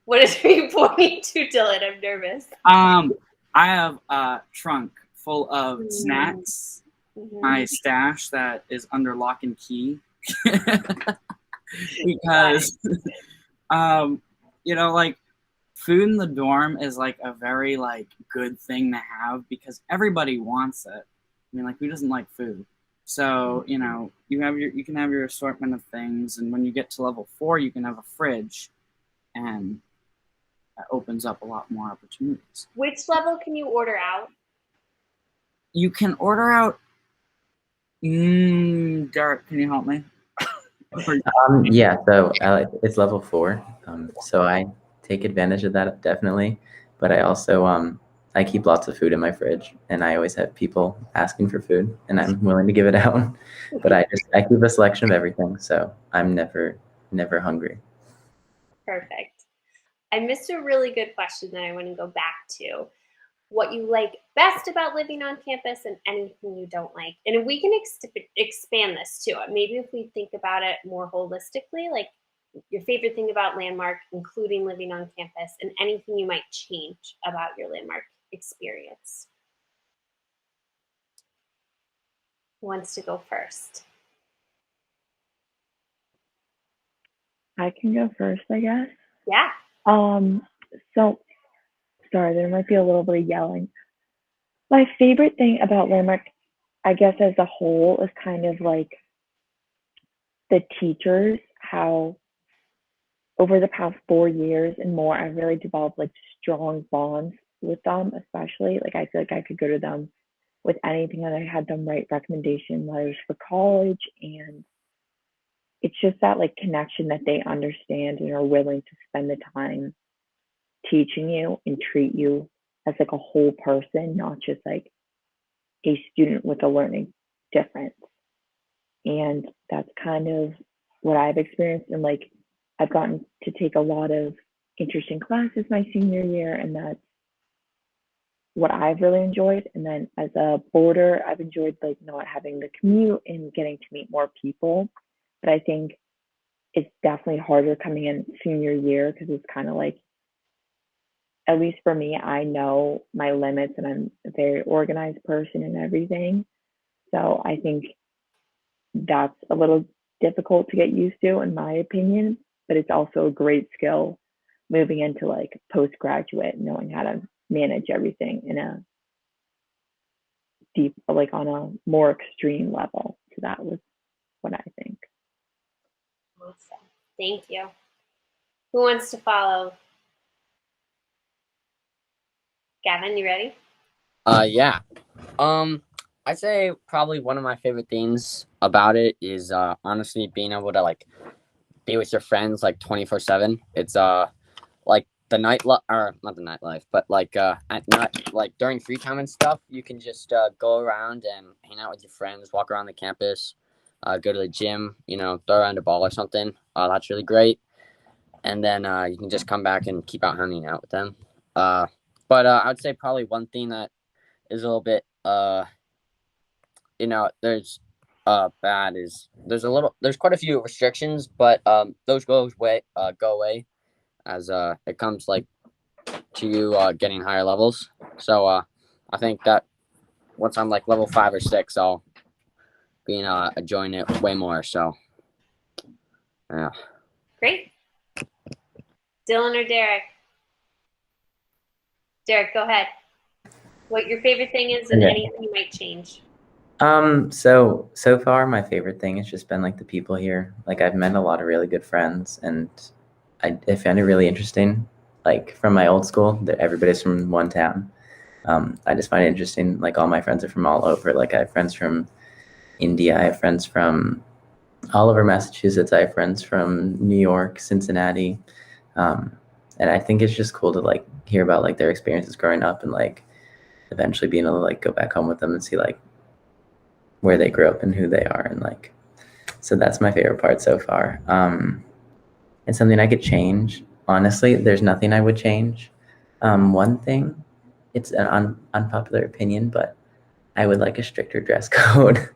What is you pointing to, Dylan? I'm nervous. I have a trunk full of snacks, my stash that is under lock and key. Because like food in the dorm is like a very like good thing to have, because everybody wants it. I mean, like, who doesn't like food? So you can have your assortment of things, and when you get to level 4, you can have a fridge, and that opens up a lot more opportunities. Which level can you order out? You can order out. Derek, can you help me? Yeah, so it's level 4, so I take advantage of that definitely. But I also I keep lots of food in my fridge, and I always have people asking for food, and I'm willing to give it out. But I keep a selection of everything, so I'm never hungry. Perfect. I missed a really good question that I want to go back to. What you like best about living on campus and anything you don't like. And we can expand this too. Maybe if we think about it more holistically, like your favorite thing about Landmark, including living on campus, and anything you might change about your Landmark experience. Who wants to go first? I can go first, I guess. Yeah. So Sorry, there might be a little bit of yelling. My favorite thing about Landmark, I guess as a whole, is kind of like the teachers, how over the past 4 years and more, I've really developed like strong bonds with them, especially. Like I feel like I could go to them with anything, and I had them write recommendation letters for college, and it's just that like connection that they understand and are willing to spend the time teaching you and treat you as like a whole person, not just like a student with a learning difference. And that's kind of what I've experienced. And like I've gotten to take a lot of interesting classes my senior year, and that's what I've really enjoyed. And then as a boarder, I've enjoyed like not having the commute and getting to meet more people. But I think it's definitely harder coming in senior year because it's kind of like, at least for me, I know my limits and I'm a very organized person and everything. So I think that's a little difficult to get used to, in my opinion, but it's also a great skill moving into like postgraduate, knowing how to manage everything in a deep, like on a more extreme level. So that was what I think. Awesome. Thank you. Who wants to follow? Gavin, you ready? Yeah. I'd say probably one of my favorite things about it is honestly being able to like be with your friends like 24/7. It's like the or not the nightlife, but like at night, like during free time and stuff, you can just go around and hang out with your friends, walk around the campus, go to the gym, throw around a ball or something. That's really great. And then you can just come back and keep out hanging out with them. But I would say probably one thing that is a little bit there's bad is there's quite a few restrictions, but those go away as it comes like to you getting higher levels. So I think that once I'm like level 5 or 6, I'll be enjoying it way more. So yeah. Great. Dylan or Derek? Derek, go ahead. What your favorite thing is and anything you might change. So far my favorite thing has just been like the people here. Like I've met a lot of really good friends, and I found it really interesting. Like from my old school, everybody's from one town. I just find it interesting. Like all my friends are from all over. Like I have friends from India. I have friends from all over Massachusetts. I have friends from New York, Cincinnati. And I think it's just cool to like hear about like their experiences growing up, and like eventually being able to like go back home with them and see like where they grew up and who they are. And like, so that's my favorite part so far. And something I could change, honestly, there's nothing I would change. One thing, it's an unpopular opinion, but I would like a stricter dress code.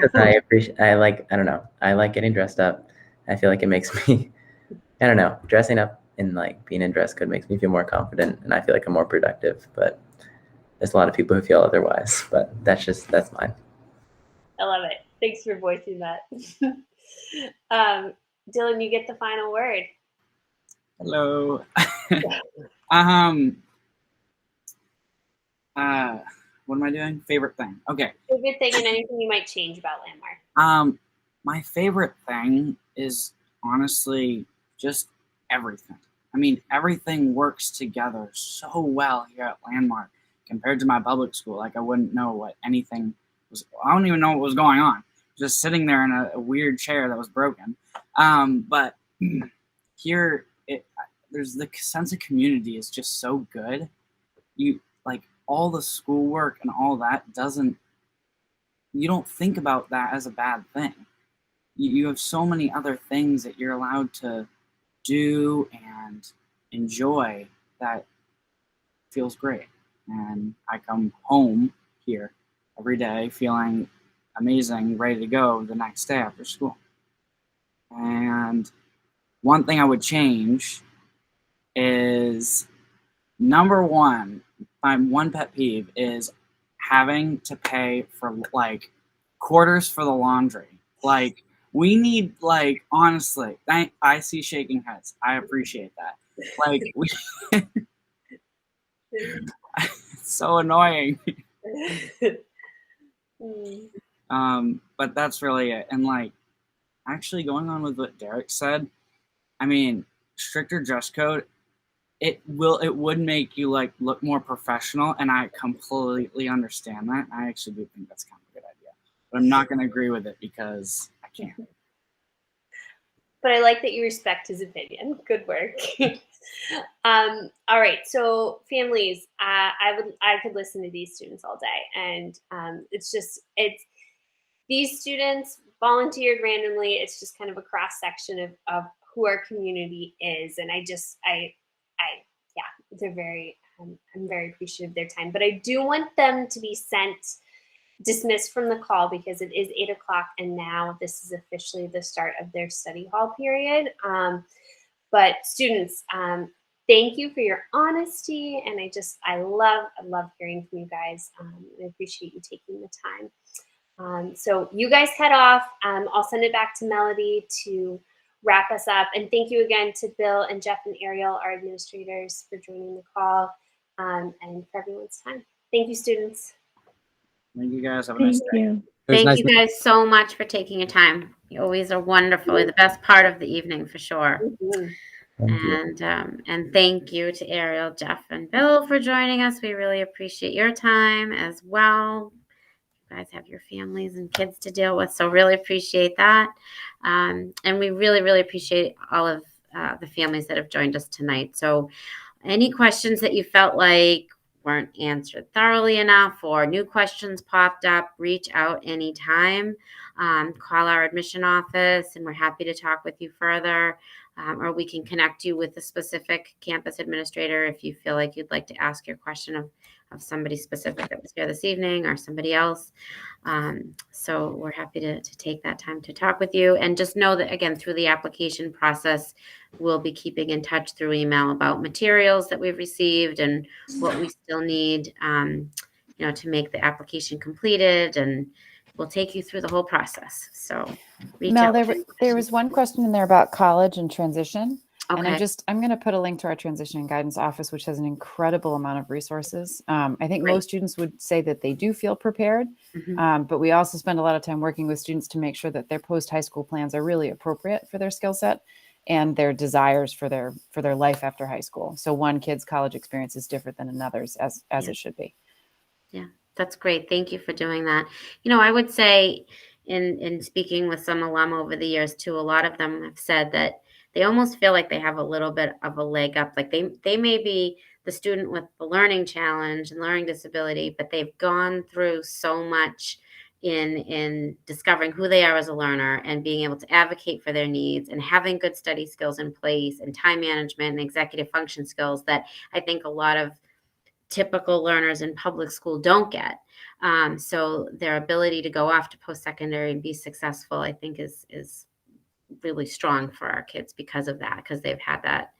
Because I don't know, I like getting dressed up. I feel like it makes me, I don't know, dressing up and like being in dress code makes me feel more confident, and I feel like I'm more productive. But there's a lot of people who feel otherwise, but that's mine. I love it. Thanks for voicing that. Dylan, you get the final word. Hello. What am I doing? Favorite thing. Okay. Favorite thing and anything you might change about Landmark. My favorite thing is honestly just everything. I mean, everything works together so well here at Landmark compared to my public school. Like I wouldn't know what anything was. I don't even know what was going on. Just sitting there in a weird chair that was broken. But here, there's the sense of community is just so good. You like all the schoolwork and all that you don't think about that as a bad thing. You have so many other things that you're allowed to do and enjoy that feels great. And I come home here every day feeling amazing, ready to go the next day after school. And one thing I would change is number one, my one pet peeve is having to pay for like quarters for the laundry. Like we need, like, honestly, I see shaking heads. I appreciate that. Like It's so annoying. But that's really it. And like, actually going on with what Derek said, I mean, stricter dress code, it would make you like look more professional, and I completely understand that. I actually do think that's kind of a good idea, but I'm not going to agree with it because I can't. But I like that you respect his opinion. Good work. All right, so families, I could listen to these students all day, and it's these students volunteered randomly. It's just kind of a cross section of who our community is, and they're very. I'm very appreciative of their time, but I do want them to be dismissed from the call because it is 8 o'clock, and now this is officially the start of their study hall period. But students, thank you for your honesty, and I love hearing from you guys. I appreciate you taking the time. So you guys head off. I'll send it back to Melody to wrap us up. And thank you again to Bill and Jeff and Ariel, our administrators, for joining the call and for everyone's time. Thank you, students. Thank you guys. Have a nice day. Thank you guys so much for taking your time. You always are wonderful. You're the best part of the evening for sure. And thank you to Ariel, Jeff, and Bill for joining us. We really appreciate your time as well. You guys have your families and kids to deal with, so really appreciate that. And we really, really appreciate all of the families that have joined us tonight. So any questions that you felt like weren't answered thoroughly enough or new questions popped up, reach out anytime. Call our admission office, and we're happy to talk with you further. Or we can connect you with a specific campus administrator if you feel like you'd like to ask your question of somebody specific that was here this evening or somebody else. So we're happy to take that time to talk with you. And just know that, again, through the application process, we'll be keeping in touch through email about materials that we've received and what we still need, to make the application completed. And we'll take you through the whole process. So Mel, there was one question in there about college and transition. Okay. And I'm going to put a link to our transition and guidance office, which has an incredible amount of resources. I think most students would say that they do feel prepared, but we also spend a lot of time working with students to make sure that their post-high school plans are really appropriate for their skill set and their desires for their life after high school. So one kid's college experience is different than another's, as it should be. Yeah, that's great. Thank you for doing that. I would say in speaking with some alum over the years too, a lot of them have said that they almost feel like they have a little bit of a leg up. Like they may be the student with the learning challenge and learning disability, but they've gone through so much in discovering who they are as a learner and being able to advocate for their needs and having good study skills in place and time management and executive function skills that I think a lot of typical learners in public school don't get. So their ability to go off to post-secondary and be successful, I think is really strong for our kids because of that, because they've had that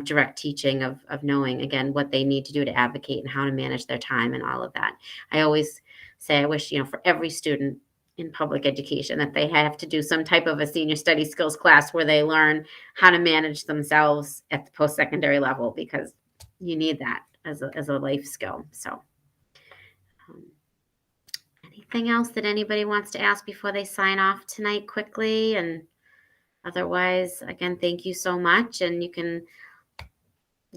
direct teaching of knowing, again, what they need to do to advocate and how to manage their time and all of that. I always say, I wish, for every student in public education that they have to do some type of a senior study skills class where they learn how to manage themselves at the post-secondary level, because you need that as a life skill. So anything else that anybody wants to ask before they sign off tonight quickly? And otherwise, again, thank you so much. And you can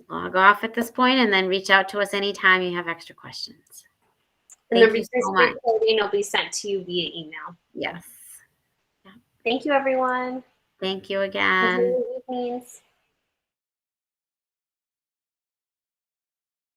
log off at this point and then reach out to us anytime you have extra questions. And the recording will be sent to you via email. Yes. Thank you, everyone. Thank you again. Good evenings.